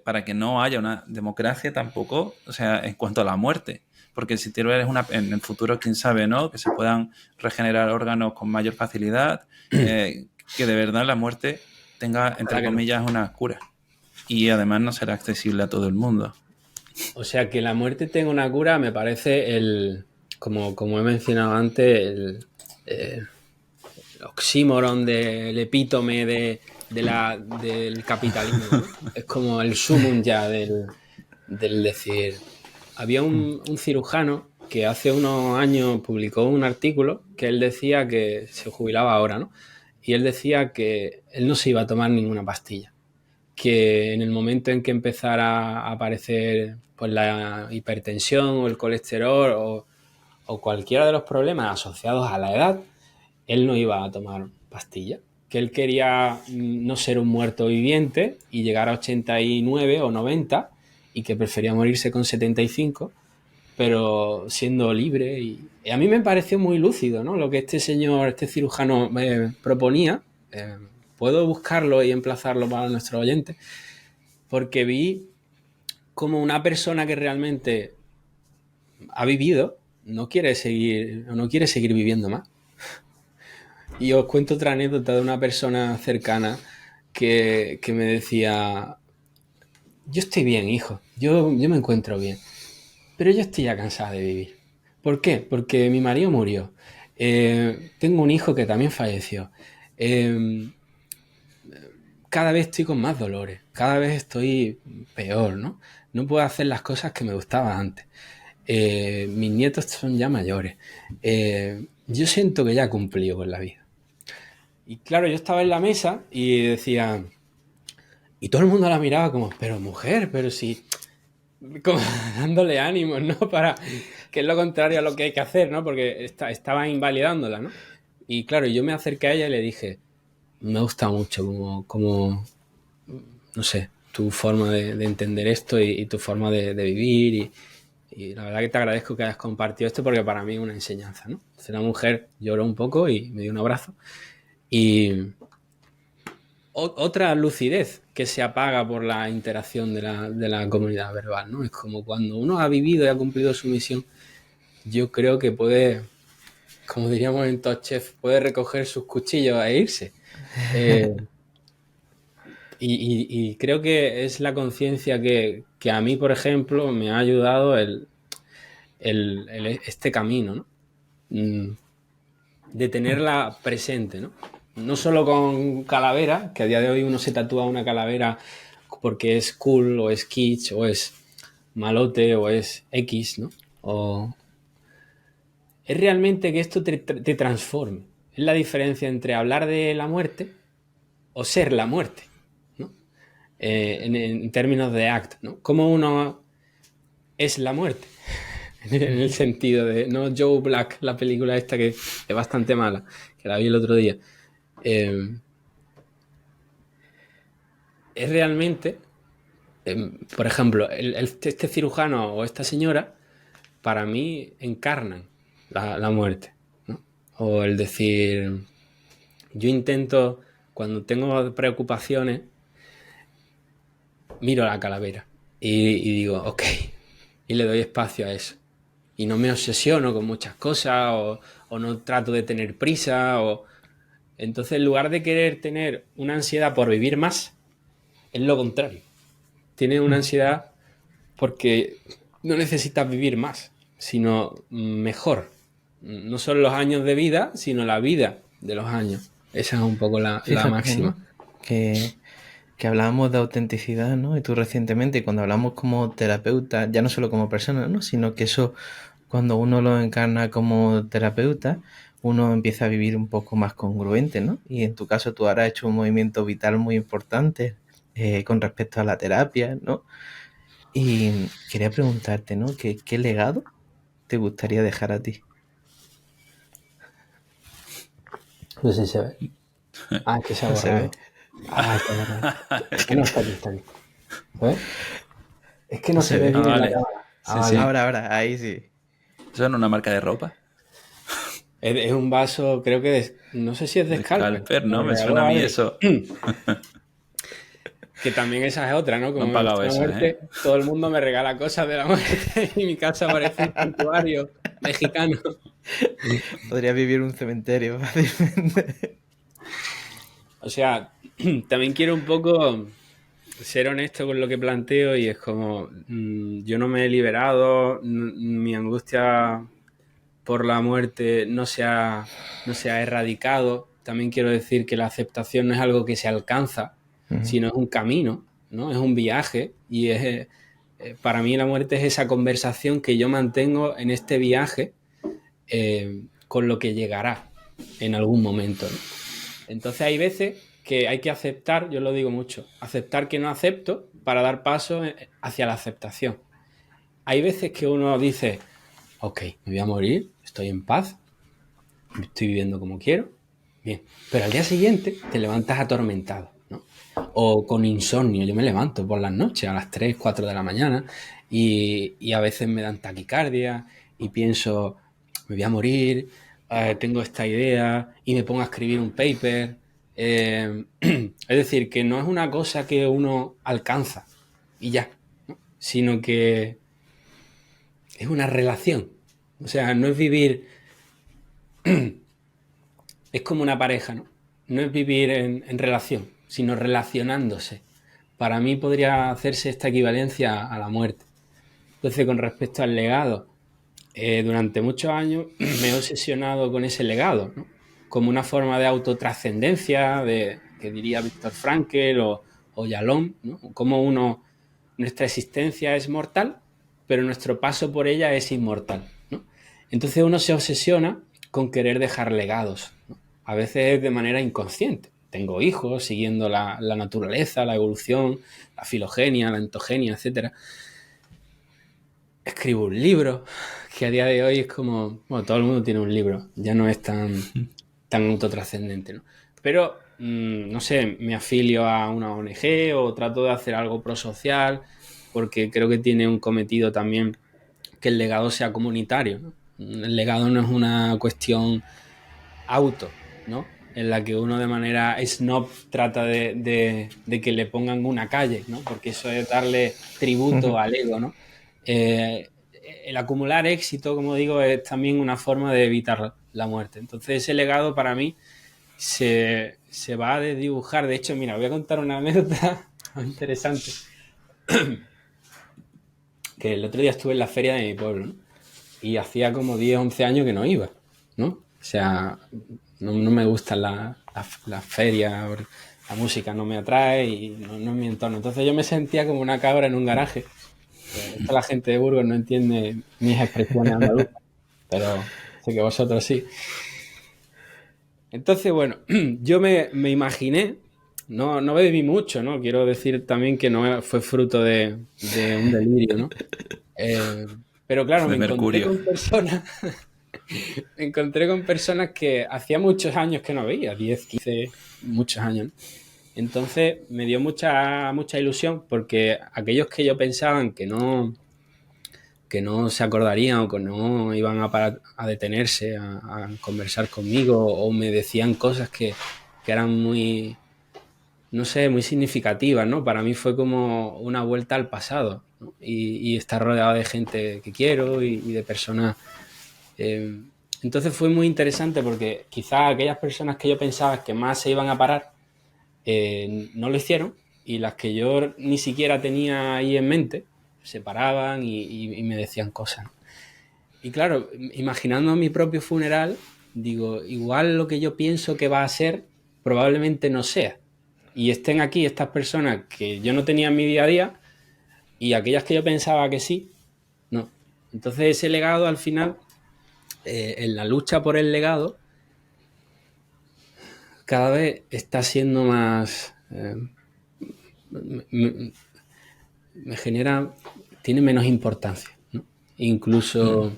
Para que no haya una democracia tampoco, o sea, en cuanto a la muerte. Porque si tú eres en el futuro, quién sabe, ¿no? Que se puedan regenerar órganos con mayor facilidad, que de verdad la muerte tenga, entre comillas, una cura. Y además no será accesible a todo el mundo. O sea, que la muerte tenga una cura me parece como he mencionado antes, el oxímoron del epítome del capitalismo, ¿no? Es como el sumum ya del decir. Había un cirujano que hace unos años publicó un artículo que él decía que se jubilaba ahora, ¿no? Y él decía que él no se iba a tomar ninguna pastilla, que en el momento en que empezara a aparecer pues la hipertensión o el colesterol o cualquiera de los problemas asociados a la edad, él no iba a tomar pastilla, que él quería no ser un muerto viviente y llegar a 89 o 90 y que prefería morirse con 75, pero siendo libre. Y a mí me pareció muy lúcido, ¿no? Lo que este cirujano me proponía. Puedo buscarlo y emplazarlo para nuestros oyentes, porque vi como una persona que realmente ha vivido no quiere seguir viviendo más. Y os cuento otra anécdota de una persona cercana que me decía: yo estoy bien, hijo, yo me encuentro bien, pero yo estoy ya cansada de vivir. ¿Por qué? Porque mi marido murió, tengo un hijo que también falleció, cada vez estoy con más dolores, cada vez estoy peor, ¿no? No puedo hacer las cosas que me gustaban antes. Mis nietos son ya mayores. Yo siento que ya he cumplido con la vida. Y claro, yo estaba en la mesa y decía, y todo el mundo la miraba como, pero mujer, pero sí, como dándole ánimos, ¿no? Para que es lo contrario a lo que hay que hacer, ¿no? Porque estaba invalidándola, ¿no? Y claro, yo me acerqué a ella y le dije, me gusta mucho como no sé, tu forma de entender esto y tu forma de vivir y la verdad que te agradezco que hayas compartido esto porque para mí es una enseñanza, ¿no? Entonces la mujer lloró un poco y me dio un abrazo. Y otra lucidez que se apaga por la interacción de la comunidad verbal, ¿no? Es como cuando uno ha vivido y ha cumplido su misión, yo creo que puede, como diríamos en Top Chef, puede recoger sus cuchillos e irse. Y creo que es la conciencia que a mí, por ejemplo, me ha ayudado este camino, ¿no? De tenerla presente, ¿no? No solo con calavera, que a día de hoy uno se tatúa una calavera porque es cool o es kitsch o es malote o es X, ¿no? O es realmente que esto te transforme. Es la diferencia entre hablar de la muerte o ser la muerte, ¿no? En términos de act, ¿no? Como uno es la muerte. En el sentido de, no Joe Black, la película esta que es bastante mala, que la vi el otro día. Es realmente, por ejemplo, este cirujano o esta señora, para mí encarnan la muerte, ¿no? O el decir, yo intento, cuando tengo preocupaciones, miro la calavera y digo, ok, y le doy espacio a eso. Y no me obsesiono con muchas cosas o no trato de tener prisa. Entonces, en lugar de querer tener una ansiedad por vivir más, es lo contrario. Tienes una ansiedad porque no necesitas vivir más, sino mejor. No son los años de vida, sino la vida de los años. Esa es un poco la Fíjate, máxima. ¿no? Que hablábamos de autenticidad, ¿no? Y tú recientemente, cuando hablamos como terapeuta, ya no solo como persona, ¿no? Sino que eso, cuando uno lo encarna como terapeuta, uno empieza a vivir un poco más congruente, ¿no? Y en tu caso tú ahora has hecho un movimiento vital muy importante con respecto a la terapia, ¿no? Y quería preguntarte, ¿no? ¿Qué legado te gustaría dejar a ti? No sé si se ve. Es que se ha No se borrado. ve. Se ha borrado. No, está aquí, está aquí. ¿Ves? Es que no No se se ve ve. bien en la Vale. cámara. Sí, Vale. sí. Ahora, ahí sí. ¿Eso es una marca de ropa? Es un vaso, creo que no sé si es de De Scalper. Scalper, Me ¿no? lo Me suena regaló a mí Adri. eso. Que también esa es otra, ¿no? No Como han me pagado gusta la eso, ¿eh? muerte, todo el mundo me regala cosas de la muerte y mi casa parece un santuario mexicano. Podría vivir en un cementerio fácilmente. O sea, también quiero un poco ser honesto con lo que planteo y es como, yo no me he liberado, mi angustia por la muerte no se ha erradicado. También quiero decir que la aceptación no es algo que se alcanza, sino es un camino, ¿no? Es un viaje y para mí la muerte es esa conversación que yo mantengo en este viaje con lo que llegará en algún momento, ¿no? Entonces hay veces que hay que aceptar, yo lo digo mucho, aceptar que no acepto para dar paso hacia la aceptación. Hay veces que uno dice, ok, me voy a morir, estoy en paz, estoy viviendo como quiero, bien, pero al día siguiente te levantas atormentado, ¿no? O con insomnio, yo me levanto por las noches a las 3, 4 de la mañana y a veces me dan taquicardia y pienso, me voy a morir, tengo esta idea y me pongo a escribir un paper. Es decir, que no es una cosa que uno alcanza y ya, ¿no? Sino que es una relación. O sea, no es vivir, es como una pareja, ¿no? No es vivir en relación, sino relacionándose. Para mí podría hacerse esta equivalencia a la muerte. Entonces, con respecto al legado, durante muchos años me he obsesionado con ese legado, ¿no? Como una forma de autotrascendencia, que diría Víctor Frankl o Yalom, ¿no? Como nuestra existencia es mortal, pero nuestro paso por ella es inmortal, ¿no? Entonces uno se obsesiona con querer dejar legados, ¿no? A veces de manera inconsciente. Tengo hijos siguiendo la naturaleza, la evolución, la filogenia, la entogenia, etc. Escribo un libro, que a día de hoy es como, bueno, todo el mundo tiene un libro, ya no es tan autotrascendente, ¿no? Pero, no sé, me afilio a una ONG o trato de hacer algo prosocial, porque creo que tiene un cometido también que el legado sea comunitario, ¿no? El legado no es una cuestión auto, ¿no? En la que uno de manera snob trata de que le pongan una calle, ¿no? Porque eso es darle tributo al ego, ¿no? El acumular éxito, como digo, es también una forma de evitar la muerte. Entonces ese legado para mí se va a desdibujar. De hecho, mira, voy a contar una anécdota interesante. Que el otro día estuve en la feria de mi pueblo, ¿no? Y hacía como 10, 11 años que no iba, ¿no? O sea, no me gustan las ferias, la música no me atrae y no es mi entorno. Entonces yo me sentía como una cabra en un garaje. Esto la gente de Burgos no entiende mis expresiones andaluzas, pero sé que vosotros sí. Entonces, bueno, yo me imaginé, no bebí mucho, ¿no? Quiero decir también que no fue fruto de un delirio, ¿no? Pero claro, De mercurio. Me encontré con personas que hacía muchos años que no veía, 10, 15, muchos años, ¿no? Entonces me dio mucha ilusión porque aquellos que yo pensaban que no se acordarían o que no iban a detenerse a conversar conmigo o me decían cosas que eran muy, no sé, muy significativas, ¿no? Para mí fue como una vuelta al pasado, ¿no? Y estar rodeado de gente que quiero y de personas. Entonces fue muy interesante porque quizás aquellas personas que yo pensaba que más se iban a parar no lo hicieron y las que yo ni siquiera tenía ahí en mente se paraban y me decían cosas. Y claro, imaginando mi propio funeral, digo, igual lo que yo pienso que va a ser probablemente no sea. Y estén aquí estas personas que yo no tenía en mi día a día y aquellas que yo pensaba que sí, no. Entonces ese legado al final, en la lucha por el legado, cada vez está siendo más... me genera... tiene menos importancia, ¿no? Incluso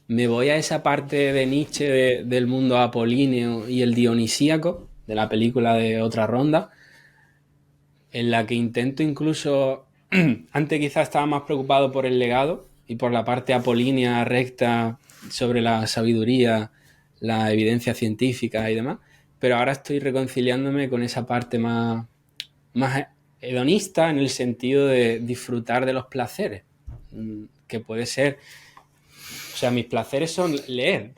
me voy a esa parte de Nietzsche del mundo apolíneo y el dionisíaco, de la película de Otra Ronda, en la que intento incluso... antes quizás estaba más preocupado por el legado y por la parte apolínea recta sobre la sabiduría, la evidencia científica y demás, pero ahora estoy reconciliándome con esa parte más hedonista en el sentido de disfrutar de los placeres, que puede ser... O sea, mis placeres son leer.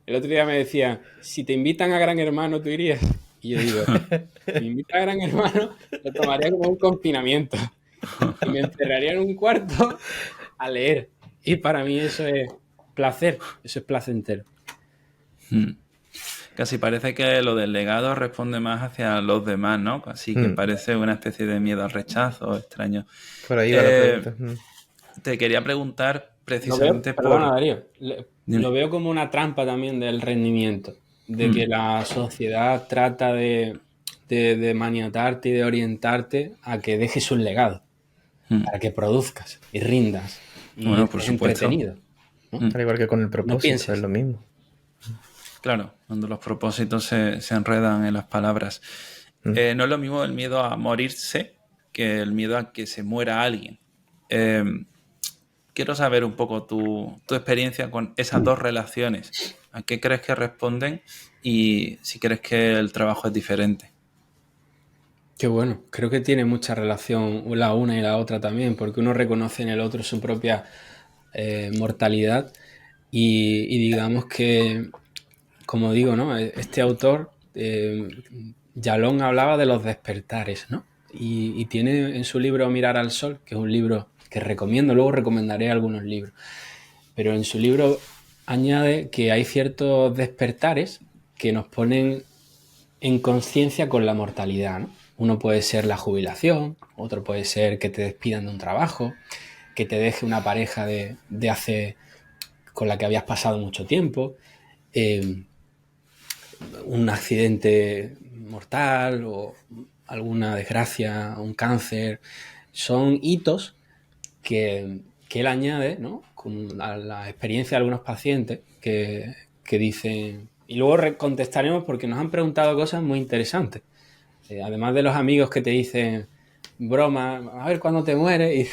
El otro día me decían, si te invitan a Gran Hermano, ¿tú irías? Y yo digo, si me invitan a Gran Hermano, lo tomaría como un confinamiento. Y me encerraría en un cuarto a leer. Y para mí eso es placer, eso es placentero. Casi parece que lo del legado responde más hacia los demás, ¿no? Así que parece una especie de miedo al rechazo extraño. Por ahí va la pregunta. Te quería preguntar precisamente perdona, Darío, lo veo como una trampa también del rendimiento, de que la sociedad trata de maniatarte y de orientarte a que dejes un legado, para que produzcas y rindas y bueno, por estés supuesto. entretenido, ¿no? Al igual que con el propósito, es lo mismo. Claro, cuando los propósitos se enredan en las palabras. No es lo mismo el miedo a morirse que el miedo a que se muera alguien. Quiero saber un poco tu experiencia con esas dos relaciones. ¿A qué crees que responden y si crees que el trabajo es diferente? Qué bueno, creo que tiene mucha relación la una y la otra también, porque uno reconoce en el otro su propia mortalidad y digamos que, como digo, ¿no? Este autor, Yalón, hablaba de los despertares, ¿no? Y tiene en su libro Mirar al Sol, que es un libro que recomiendo, luego recomendaré algunos libros, pero en su libro añade que hay ciertos despertares que nos ponen en conciencia con la mortalidad, ¿no? Uno puede ser la jubilación, otro puede ser que te despidan de un trabajo, que te deje una pareja con la que habías pasado mucho tiempo, un accidente mortal o alguna desgracia, un cáncer. Son hitos que él añade, ¿no? Con la experiencia de algunos pacientes que dicen... Y luego contestaremos porque nos han preguntado cosas muy interesantes. Además de los amigos que te dicen broma, a ver cuándo te mueres y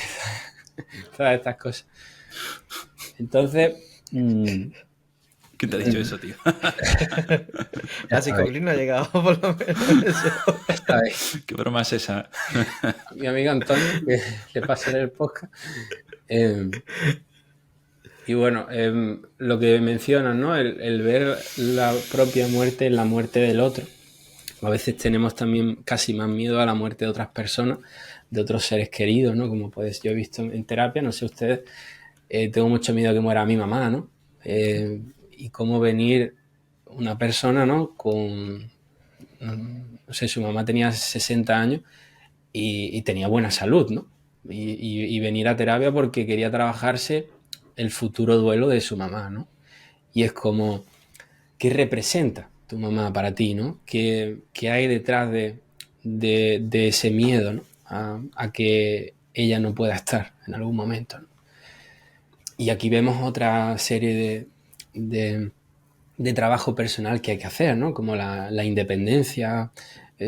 todas estas cosas. Entonces... ¿Quién te ha dicho eso, tío? La psicoblín no ha llegado, por lo menos. Eso. ¿Qué broma es esa? Mi amigo Antonio, que le pasa en el podcast. Y bueno, lo que mencionas, ¿no? El ver la propia muerte en la muerte del otro. A veces tenemos también casi más miedo a la muerte de otras personas, de otros seres queridos, ¿no? Como yo he visto en terapia, no sé ustedes, tengo mucho miedo a que muera mi mamá, ¿no? Y cómo venir una persona, ¿no? No sé, su mamá tenía 60 años y tenía buena salud, ¿no? Y venir a terapia porque quería trabajarse el futuro duelo de su mamá, ¿no? Y es como, ¿qué representa tu mamá para ti, ¿no? ¿Qué hay detrás de ese miedo, ¿no? a que ella no pueda estar en algún momento, ¿no? Y aquí vemos otra serie de trabajo personal que hay que hacer, ¿no? Como la independencia,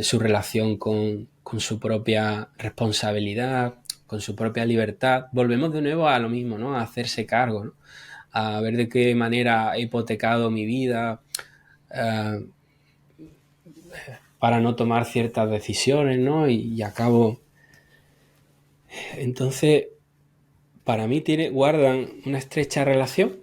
su relación con su propia responsabilidad, con su propia libertad. Volvemos de nuevo a lo mismo, ¿no? A hacerse cargo, ¿no? A ver de qué manera he hipotecado mi vida para no tomar ciertas decisiones, ¿no? Y acabo... Entonces, para mí guardan una estrecha relación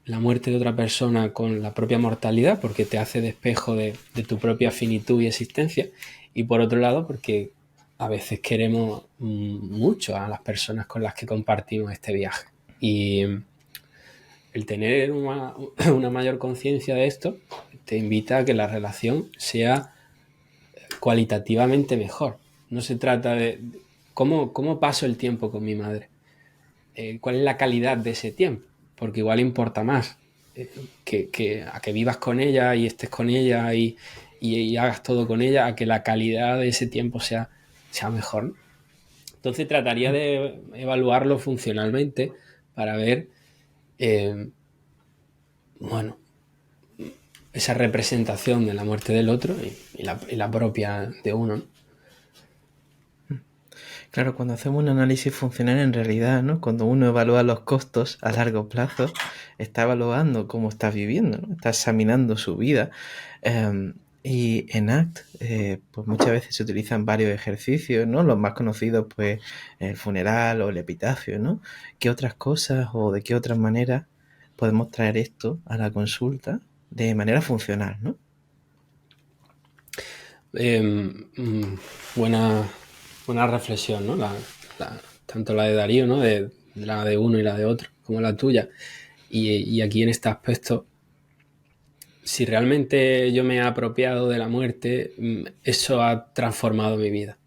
la muerte de otra persona con la propia mortalidad, porque te hace de espejo de tu propia finitud y existencia, y por otro lado porque a veces queremos mucho a las personas con las que compartimos este viaje, y el tener una mayor conciencia de esto te invita a que la relación sea cualitativamente mejor. No se trata de cómo paso el tiempo con mi madre, cuál es la calidad de ese tiempo, porque igual importa más que a que vivas con ella y estés con ella y hagas todo con ella, a que la calidad de ese tiempo sea mejor, ¿no? Entonces trataría de evaluarlo funcionalmente para ver, bueno, esa representación de la muerte del otro y la propia de uno, ¿no? Claro, cuando hacemos un análisis funcional en realidad, ¿no? Cuando uno evalúa los costos a largo plazo, está evaluando cómo está viviendo, ¿no? Está examinando su vida. Y en ACT, pues muchas veces se utilizan varios ejercicios, ¿no? Los más conocidos, pues, el funeral o el epitafio, ¿no? ¿Qué otras cosas o de qué otras maneras podemos traer esto a la consulta de manera funcional, ¿no? Buena reflexión, ¿no? Tanto la de Darío, ¿no? De la de uno y la de otro, como la tuya. Y aquí en este aspecto, si realmente yo me he apropiado de la muerte, eso ha transformado mi vida.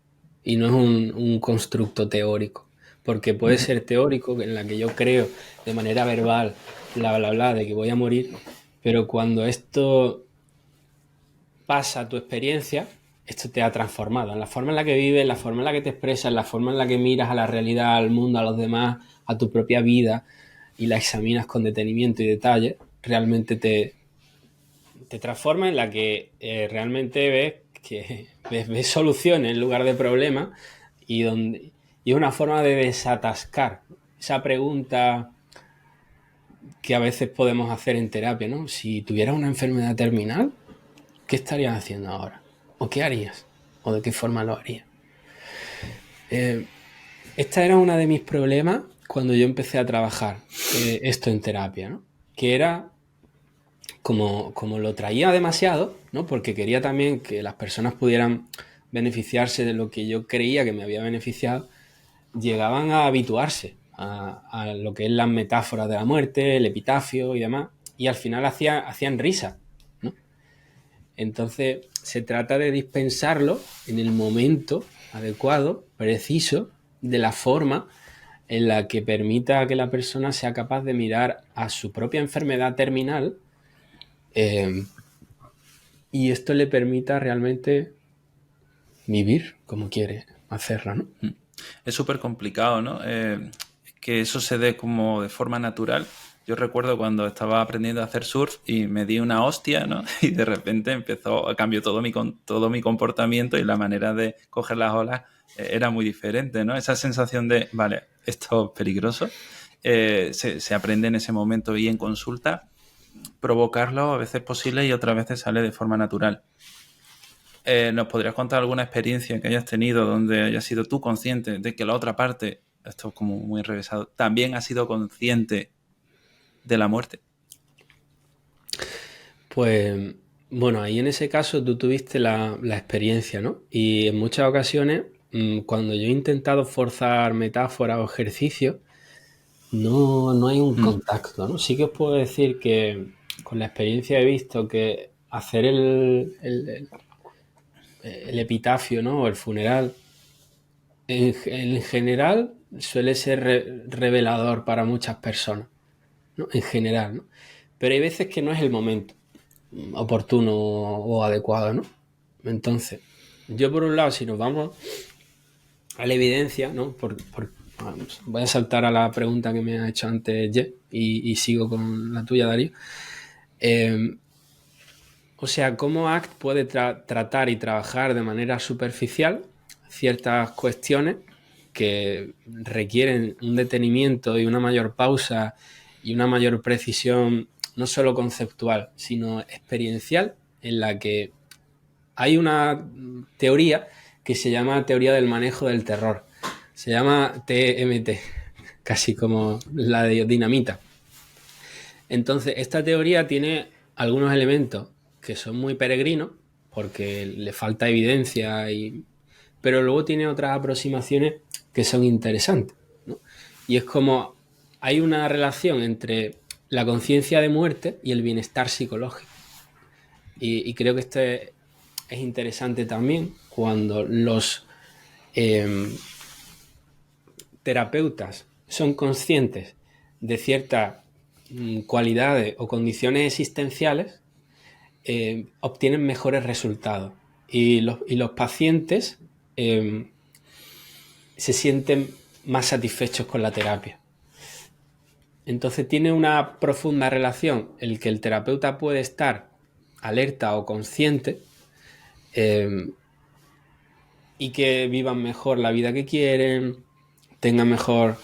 Y no es un constructo teórico. Porque puede ser teórico, en la que yo creo de manera verbal, bla, bla, bla, de que voy a morir, pero cuando esto pasa a tu experiencia, esto te ha transformado. En la forma en la que vives, en la forma en la que te expresas, en la forma en la que miras a la realidad, al mundo, a los demás, a tu propia vida y la examinas con detenimiento y detalle, realmente te transforma en la que realmente ves soluciones en lugar de problemas y es una forma de desatascar esa pregunta que a veces podemos hacer en terapia, ¿no? Si tuvieras una enfermedad terminal, ¿qué estarías haciendo ahora? ¿O qué harías? ¿O de qué forma lo harías? Esta era una de mis problemas cuando yo empecé a trabajar esto en terapia, ¿no? Que era como lo traía demasiado, ¿no? Porque quería también que las personas pudieran beneficiarse de lo que yo creía que me había beneficiado, llegaban a habituarse a lo que es las metáforas de la muerte, el epitafio y demás, y al final hacían risa, ¿no? Entonces se trata de dispensarlo en el momento adecuado, preciso, de la forma en la que permita que la persona sea capaz de mirar a su propia enfermedad terminal y esto le permita realmente vivir como quiere hacerla, ¿no? Es súper complicado, ¿no? Que eso se dé como de forma natural. Yo recuerdo cuando estaba aprendiendo a hacer surf y me di una hostia, ¿no? Y de repente cambió todo mi comportamiento y la manera de coger las olas era muy diferente, ¿no? Esa sensación de, vale, esto es peligroso, se aprende en ese momento y en consulta provocarlo a veces posible y otras veces sale de forma natural. ¿Nos podrías contar alguna experiencia que hayas tenido donde hayas sido tú consciente de que la otra parte, esto es como muy enrevesado, también ha sido consciente de la muerte? Pues bueno, ahí en ese caso tú tuviste la experiencia, ¿no? Y en muchas ocasiones, cuando yo he intentado forzar metáforas o ejercicios, no hay un contacto, ¿no? Sí que os puedo decir que con la experiencia he visto que hacer el epitafio, ¿no? O el funeral, en general suele ser revelador para muchas personas, ¿no? En general, ¿no? Pero hay veces que no es el momento oportuno o adecuado, ¿no? Entonces, yo por un lado, si nos vamos a la evidencia, ¿no? Vamos, voy a saltar a la pregunta que me ha hecho antes Jeff y sigo con la tuya, Darío. O sea, cómo ACT puede tratar y trabajar de manera superficial ciertas cuestiones que requieren un detenimiento y una mayor pausa y una mayor precisión, no solo conceptual, sino experiencial, en la que hay una teoría que se llama teoría del manejo del terror. Se llama TMT, casi como la de dinamita. Entonces, esta teoría tiene algunos elementos que son muy peregrinos, porque le falta evidencia, pero luego tiene otras aproximaciones que son interesantes, ¿no? Y es como hay una relación entre la conciencia de muerte y el bienestar psicológico. Y creo que esto es interesante también cuando los terapeutas son conscientes de ciertas cualidades o condiciones existenciales, obtienen mejores resultados. Y los pacientes se sienten más satisfechos con la terapia. Entonces tiene una profunda relación el que el terapeuta puede estar alerta o consciente y que vivan mejor la vida que quieren, tengan mejor,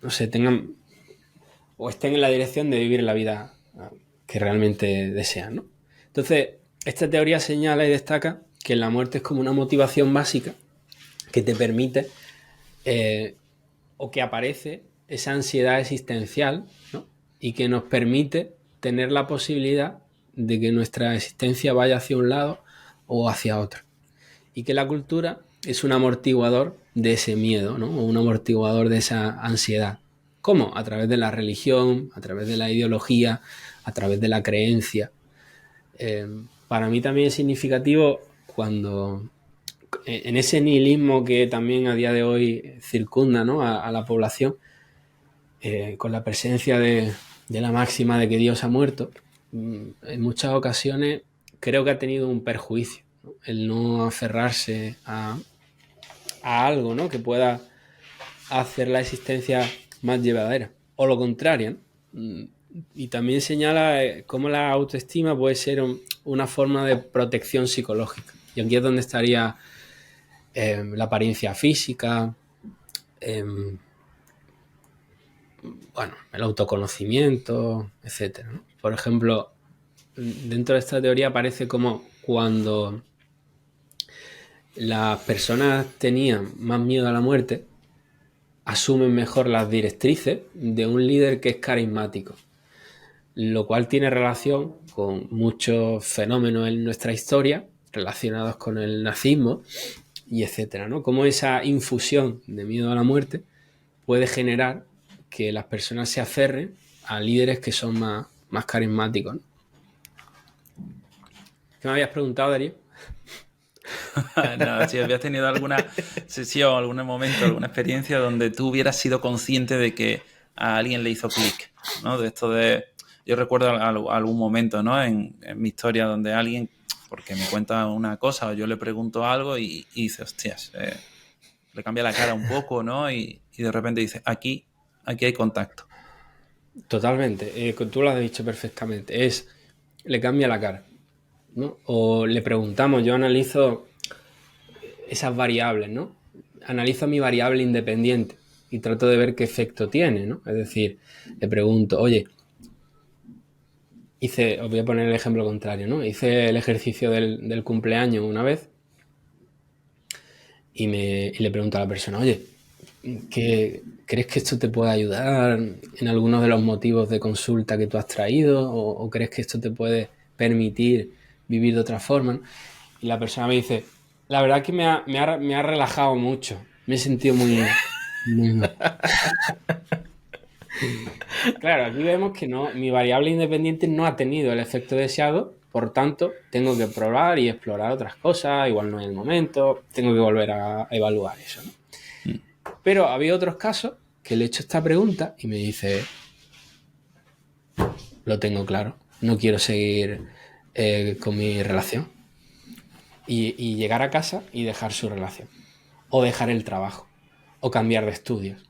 no sé, tengan o estén en la dirección de vivir la vida que realmente desean, ¿no? Entonces, esta teoría señala y destaca que la muerte es como una motivación básica que te permite o que aparece esa ansiedad existencial, ¿no? Y que nos permite tener la posibilidad de que nuestra existencia vaya hacia un lado o hacia otro. Y que la cultura es un amortiguador de ese miedo, ¿no? O un amortiguador de esa ansiedad. ¿Cómo? A través de la religión, a través de la ideología, a través de la creencia. Para mí también es significativo cuando en ese nihilismo que también a día de hoy circunda, ¿no? a la población, con la presencia de la máxima de que Dios ha muerto, en muchas ocasiones creo que ha tenido un perjuicio, ¿no? El no aferrarse a algo, ¿no? Que pueda hacer la existencia más llevadera. O lo contrario, ¿no? Y también señala cómo la autoestima puede ser una forma de protección psicológica. Y aquí es donde estaría la apariencia física, bueno, el autoconocimiento, etcétera, ¿no? Por ejemplo, dentro de esta teoría aparece como cuando las personas tenían más miedo a la muerte, asumen mejor las directrices de un líder que es carismático, lo cual tiene relación con muchos fenómenos en nuestra historia relacionados con el nazismo y etcétera, ¿no? Cómo esa infusión de miedo a la muerte puede generar que las personas se aferren a líderes que son más carismáticos, ¿no? ¿Qué me habías preguntado, Darío? Nada, si habías tenido alguna sesión, algún momento, alguna experiencia donde tú hubieras sido consciente de que a alguien le hizo clic, ¿no? De esto de... Yo recuerdo algún momento, ¿no? En mi historia donde alguien, porque me cuenta una cosa o yo le pregunto algo y dice, hostias, le cambia la cara un poco, ¿no? Y de repente dice, aquí hay contacto. Totalmente, tú lo has dicho perfectamente, le cambia la cara, ¿no? O le preguntamos, yo analizo esas variables, ¿no? Analizo mi variable independiente y trato de ver qué efecto tiene, ¿no? Es decir, le pregunto, oye, os voy a poner el ejemplo contrario, ¿no? Hice el ejercicio del cumpleaños una vez y le pregunto a la persona, oye, ¿crees que esto te puede ayudar en algunos de los motivos de consulta que tú has traído? ¿O crees que esto te puede permitir vivir de otra forma? Y la persona me dice, la verdad que me ha relajado mucho. Me he sentido muy... Claro, aquí vemos que no, mi variable independiente no ha tenido el efecto deseado, por tanto, tengo que probar y explorar otras cosas, igual no es el momento, tengo que volver a evaluar eso, ¿no? Pero había otros casos que le he hecho esta pregunta y me dice, lo tengo claro, no quiero seguir con mi relación. Y llegar a casa y dejar su relación. O dejar el trabajo. O cambiar de estudios.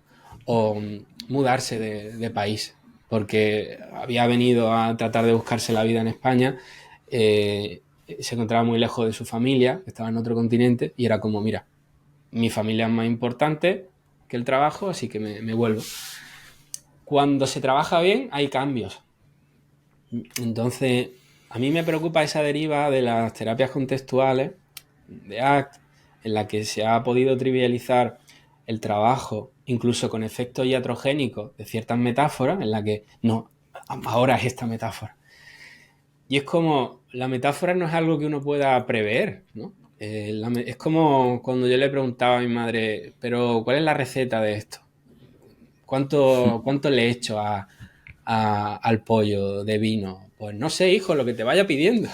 O mudarse de país. Porque había venido a tratar de buscarse la vida en España. Se encontraba muy lejos de su familia, que estaba en otro continente. Y era como, mira, mi familia es más importante que el trabajo, así que me vuelvo. Cuando se trabaja bien, hay cambios. Entonces, a mí me preocupa esa deriva de las terapias contextuales, de ACT, en la que se ha podido trivializar el trabajo, incluso con efectos iatrogénicos de ciertas metáforas, en la que no, ahora es esta metáfora. Y es como, la metáfora no es algo que uno pueda prever, ¿no? Es como cuando yo le preguntaba a mi madre, pero ¿cuál es la receta de esto? ¿Cuánto le echo a al pollo de vino? Pues no sé, hijo, lo que te vaya pidiendo.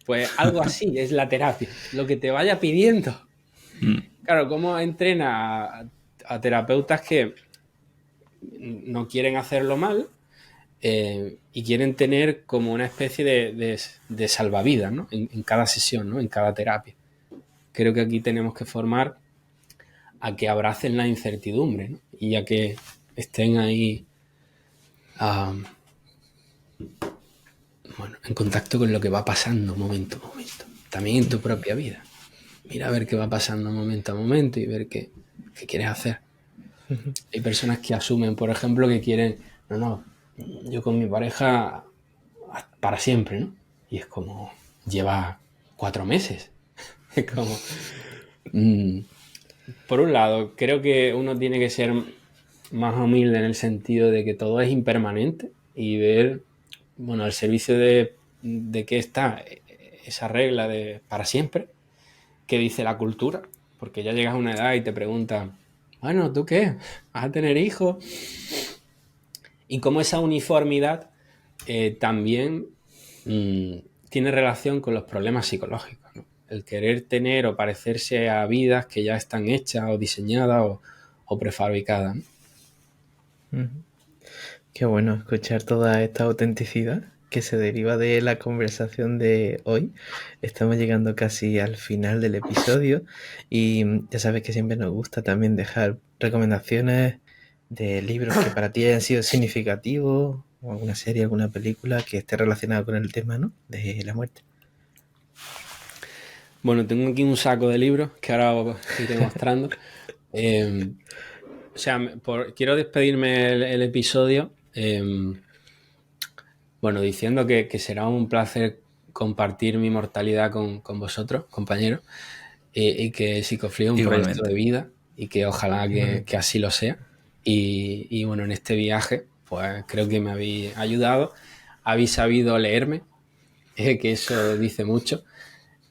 Pues algo así es la terapia, lo que te vaya pidiendo. Claro, ¿cómo entrena a terapeutas que no quieren hacerlo mal y quieren tener como una especie de salvavidas, ¿no? En cada sesión, ¿no? En cada terapia. Creo que aquí tenemos que formar a que abracen la incertidumbre, ¿no? Y a que estén ahí en contacto con lo que va pasando momento a momento. También en tu propia vida. Mira a ver qué va pasando momento a momento y ver qué quieres hacer. Hay personas que asumen, por ejemplo, que quieren, no, yo con mi pareja para siempre, ¿no? Y es como, lleva 4 meses. Es como... por un lado, creo que uno tiene que ser más humilde en el sentido de que todo es impermanente y ver, bueno, al servicio de qué está esa regla de para siempre, que dice la cultura, porque ya llegas a una edad y te preguntan, bueno, ¿tú qué? ¿Vas a tener hijos? Y como esa uniformidad también tiene relación con los problemas psicológicos, ¿no? El querer tener o parecerse a vidas que ya están hechas o diseñadas o prefabricadas, ¿no? Qué bueno escuchar toda esta autenticidad que se deriva de la conversación de hoy. Estamos llegando casi al final del episodio y ya sabes que siempre nos gusta también dejar recomendaciones de libros que para ti hayan sido significativos, o alguna serie, alguna película que esté relacionada con el tema, ¿no? De la muerte. Bueno, tengo aquí un saco de libros que ahora os iré mostrando. Quiero despedirme el episodio diciendo que será un placer compartir mi mortalidad con vosotros, compañeros, y que Psicofrío es un proyecto de vida y que ojalá que así lo sea. Y bueno, en este viaje, pues creo que me habéis ayudado, habéis sabido leerme, que eso dice mucho.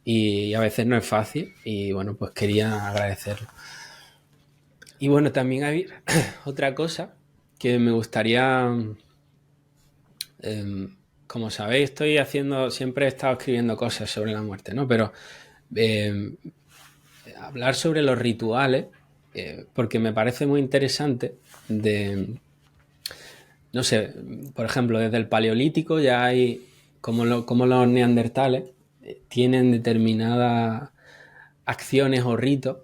Y a veces no es fácil y bueno, pues quería agradecerlo. Y bueno, también hay otra cosa que me gustaría, como sabéis, siempre he estado escribiendo cosas sobre la muerte, ¿no? Pero hablar sobre los rituales, porque me parece muy interesante no sé, por ejemplo, desde el Paleolítico ya hay como los neandertales tienen determinadas acciones o ritos.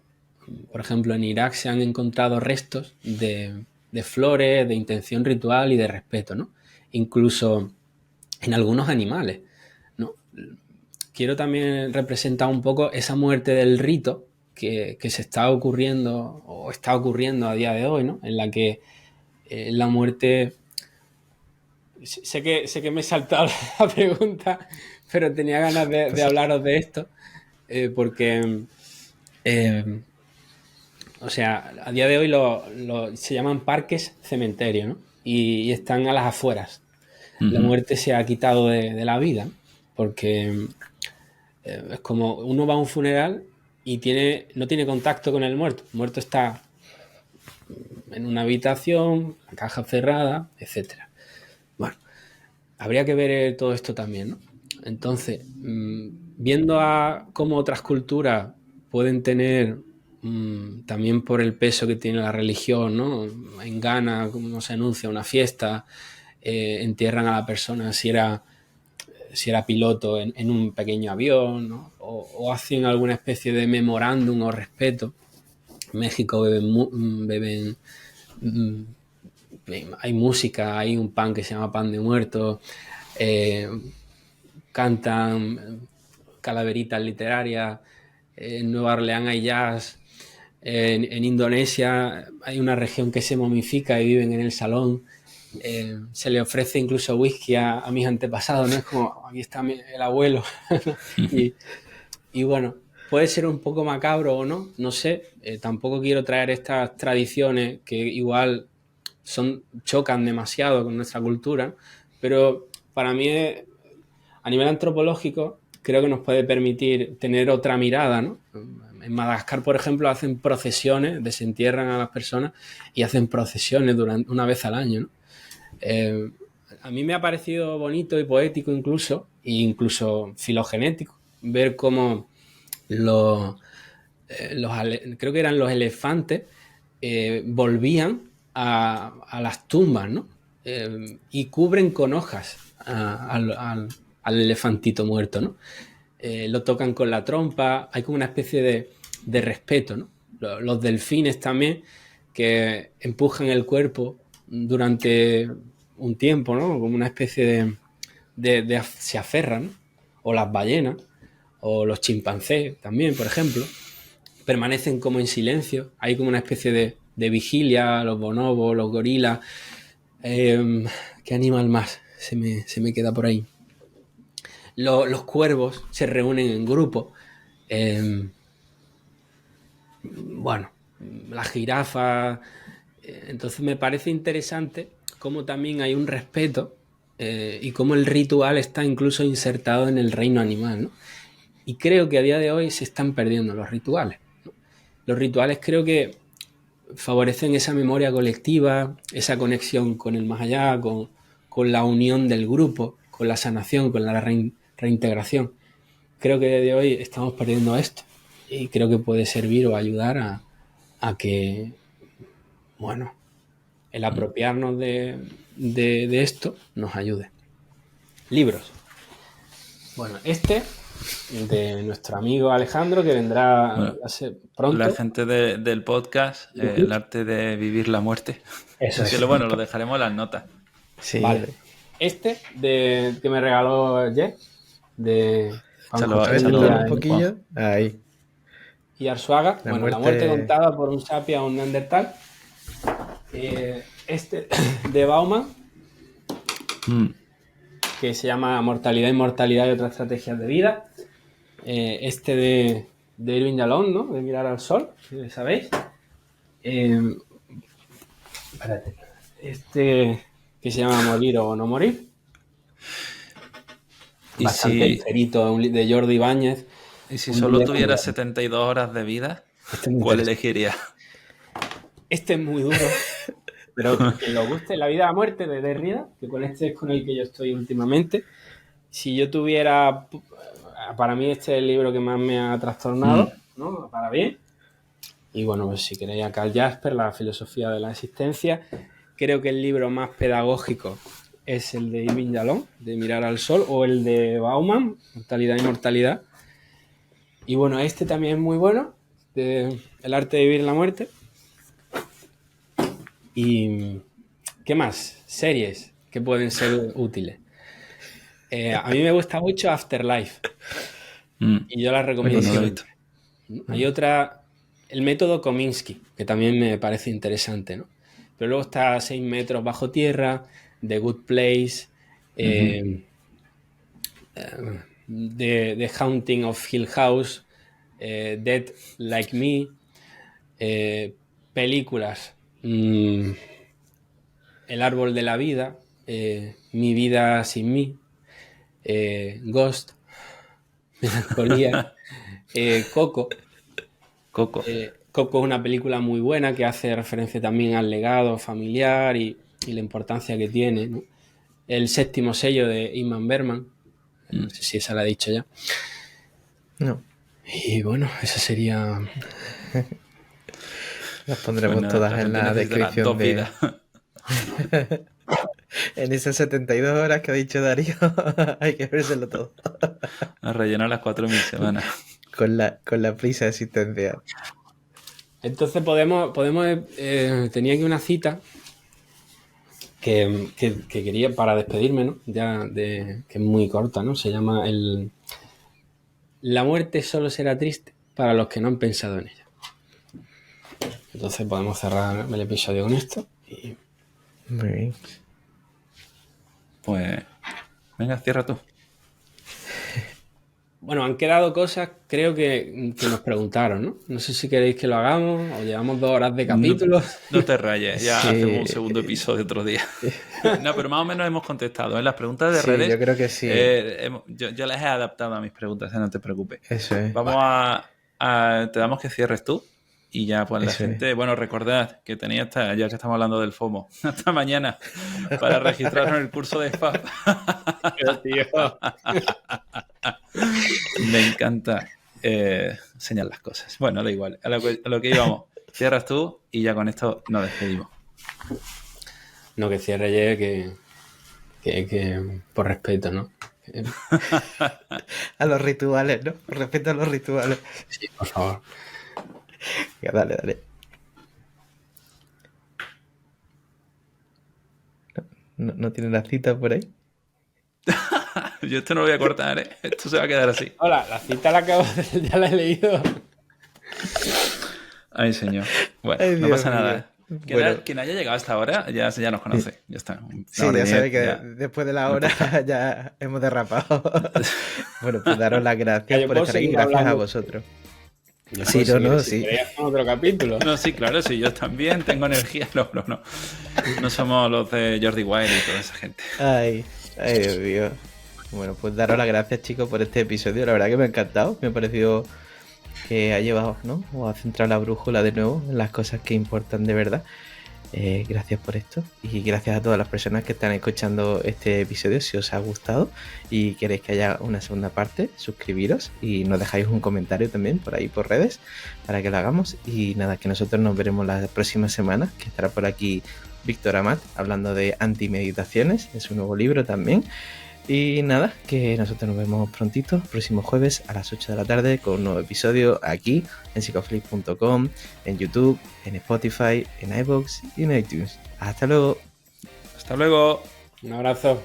Por ejemplo, en Irak se han encontrado restos de flores, de intención ritual y de respeto, ¿no? Incluso en algunos animales, ¿no? Quiero también representar un poco esa muerte del rito que se está ocurriendo o está ocurriendo a día de hoy, ¿no? En la que la muerte... Sé que me he saltado la pregunta, pero tenía ganas de hablaros de esto, porque, a día de hoy se llaman parques cementerios, ¿no? Y están a las afueras. La muerte se ha quitado de la vida, porque es como uno va a un funeral y no tiene contacto con el muerto. El muerto está en una habitación, la caja cerrada, etcétera. Bueno, habría que ver todo esto también, ¿no? Entonces, viendo a cómo otras culturas pueden tener, también por el peso que tiene la religión, ¿no? En Ghana, como se anuncia una fiesta, entierran a la persona si era piloto en un pequeño avión, ¿no? O hacen alguna especie de memorándum o respeto. En México beben hay música, hay un pan que se llama pan de muerto, cantan calaveritas literarias, en Nueva Orleans hay jazz, en Indonesia hay una región que se momifica y viven en el salón, se le ofrece incluso whisky a mis antepasados, ¿no? Es como, aquí está el abuelo. y bueno, puede ser un poco macabro o no, no sé, tampoco quiero traer estas tradiciones que igual chocan demasiado con nuestra cultura, pero para mí a nivel antropológico creo que nos puede permitir tener otra mirada, ¿no? En Madagascar, por ejemplo, hacen procesiones, desentierran a las personas y hacen procesiones una vez al año, ¿no? A mí me ha parecido bonito y poético incluso, e incluso filogenético, ver cómo creo que eran los elefantes, volvían a las tumbas, ¿no? Y cubren con hojas al elefantito muerto, ¿no? Lo tocan con la trompa, hay como una especie de respeto, ¿no? Los delfines también, que empujan el cuerpo durante un tiempo, ¿no? Como una especie se aferran, ¿no? O las ballenas, o los chimpancés también, por ejemplo, permanecen como en silencio, hay como una especie de vigilia, los bonobos, los gorilas. ¿Qué animal más se me queda por ahí? Los cuervos se reúnen en grupo. Bueno, las jirafas. Entonces me parece interesante cómo también hay un respeto y cómo el ritual está incluso insertado en el reino animal, ¿no? Y creo que a día de hoy se están perdiendo los rituales, ¿no? Los rituales creo que favorecen esa memoria colectiva, esa conexión con el más allá, con la unión del grupo, con la sanación, con la reintegración. Creo que de hoy estamos perdiendo esto y creo que puede servir o ayudar a que, bueno, el apropiarnos de esto nos ayude. Libros. Bueno, de nuestro amigo Alejandro, que vendrá pronto. La gente del podcast, El arte de vivir la muerte. Eso es. Que lo dejaremos en las notas. Sí. Vale. Que me regaló Jeff, de Échalo un poquillo. Ahí. Y Arzuaga. La muerte contada por un sapiens o un neandertal. De Bauman, que se llama Mortalidad, Inmortalidad y otras estrategias de vida. De Irving Yalom, ¿no? De Mirar al Sol, ¿sabéis? Espérate. Que se llama Morir o no morir. Bastante ligerito, de Jordi Ibáñez. Y si solo tuvieras 72 horas de vida, ¿cuál elegirías? Este es muy duro, pero que lo guste, La vida a la muerte de Derrida, que con este es con el que yo estoy últimamente. Si yo tuviera, para mí este es el libro que más me ha trastornado, ¿no? Para bien. Y bueno, pues si queréis a Karl Jasper, La filosofía de la existencia. Creo que el libro más pedagógico es el de Irving Yalom, de Mirar al Sol, o el de Bauman, Mortalidad y Inmortalidad. Y bueno, este también es muy bueno, El arte de vivir la muerte. ¿Y qué más? Series que pueden ser útiles. A mí me gusta mucho Afterlife. Y yo la recomiendo. Hay otra, el método Kominsky, que también me parece interesante, ¿no? Pero luego está 6 metros bajo tierra, The Good Place, The Haunting of Hill House, Dead Like Me, películas, El árbol de la vida, Mi vida sin mí, Ghost, Melancolía, Coco. Coco es una película muy buena que hace referencia también al legado familiar y la importancia que tiene, ¿no? El séptimo sello de Ingmar Bergman, no sé si esa la he dicho ya. No. Y bueno, esa sería... Las pondremos todas en la descripción En esas 72 horas que ha dicho Darío, hay que vérselo todo. A rellenar las 4.000 semanas. Con la prisa existencial. Entonces tenía aquí una cita que quería para despedirme, ¿no? Que es muy corta, ¿no? Se llama La muerte solo será triste para los que no han pensado en ella. Entonces podemos cerrar el episodio con esto. Muy bien. Pues venga, cierra tú. Bueno, han quedado cosas, creo que nos preguntaron, ¿no? No sé si queréis que lo hagamos o llevamos 2 horas de capítulos. No te rayes, ya hacemos un segundo episodio otro día. No, pero más o menos hemos contestado. En las preguntas de redes, yo creo que sí. Yo las he adaptado a mis preguntas, no te preocupes. Eso es. Vamos te damos que cierres tú. Y ya, pues la Eso es. gente, bueno, recordad que tenéis hasta, ya que estamos hablando del FOMO, hasta mañana para registraros en el curso de FAB. Pero, tío, Me encanta enseñar las cosas. Bueno, da igual, a lo que íbamos. Cierras tú y ya con esto nos despedimos. no, que cierre ya, que por respeto, ¿no? A los rituales, ¿no? Respeto a los rituales. Sí, por favor. Ya, dale. ¿No tiene la cita por ahí? Yo esto no lo voy a cortar, ¿eh? Esto se va a quedar así. Hola, la cita la acabo de... ya la he leído. Ay, señor. Bueno, Ay, no Dios pasa mío. nada. Bueno. Quien haya llegado hasta ahora ya nos conoce. Ya está. Sí, ya sabéis que después de la no hora importa. ya hemos derrapado. Bueno, pues daros las gracias Yo por puedo estar aquí. seguir Gracias a hablando. vosotros. Yo Sí, puedo no, seguir, si sí. queréis hacer otro capítulo. No, sí, claro, sí, yo también tengo energía. No. No somos los de Jordi Wild y toda esa gente. Ay, Dios mío. Bueno, pues daros las gracias, chicos, por este episodio. La verdad que me ha encantado. Me ha parecido que ha llevado, ¿no? O ha centrado la brújula de nuevo en las cosas que importan de verdad. Gracias por esto y gracias a todas las personas que están escuchando este episodio. Si os ha gustado y queréis que haya una segunda parte, suscribiros y nos dejáis un comentario también por ahí por redes para que lo hagamos. Y nada, que nosotros nos veremos la próxima semana, que estará por aquí Víctor Amat hablando de antimeditaciones, de su nuevo libro también. Y nada, que nosotros nos vemos prontito, próximo jueves a las 8 de la tarde con un nuevo episodio aquí en psicoflip.com, en YouTube, en Spotify, en iVoox y en iTunes. Hasta luego. Hasta luego. Un abrazo.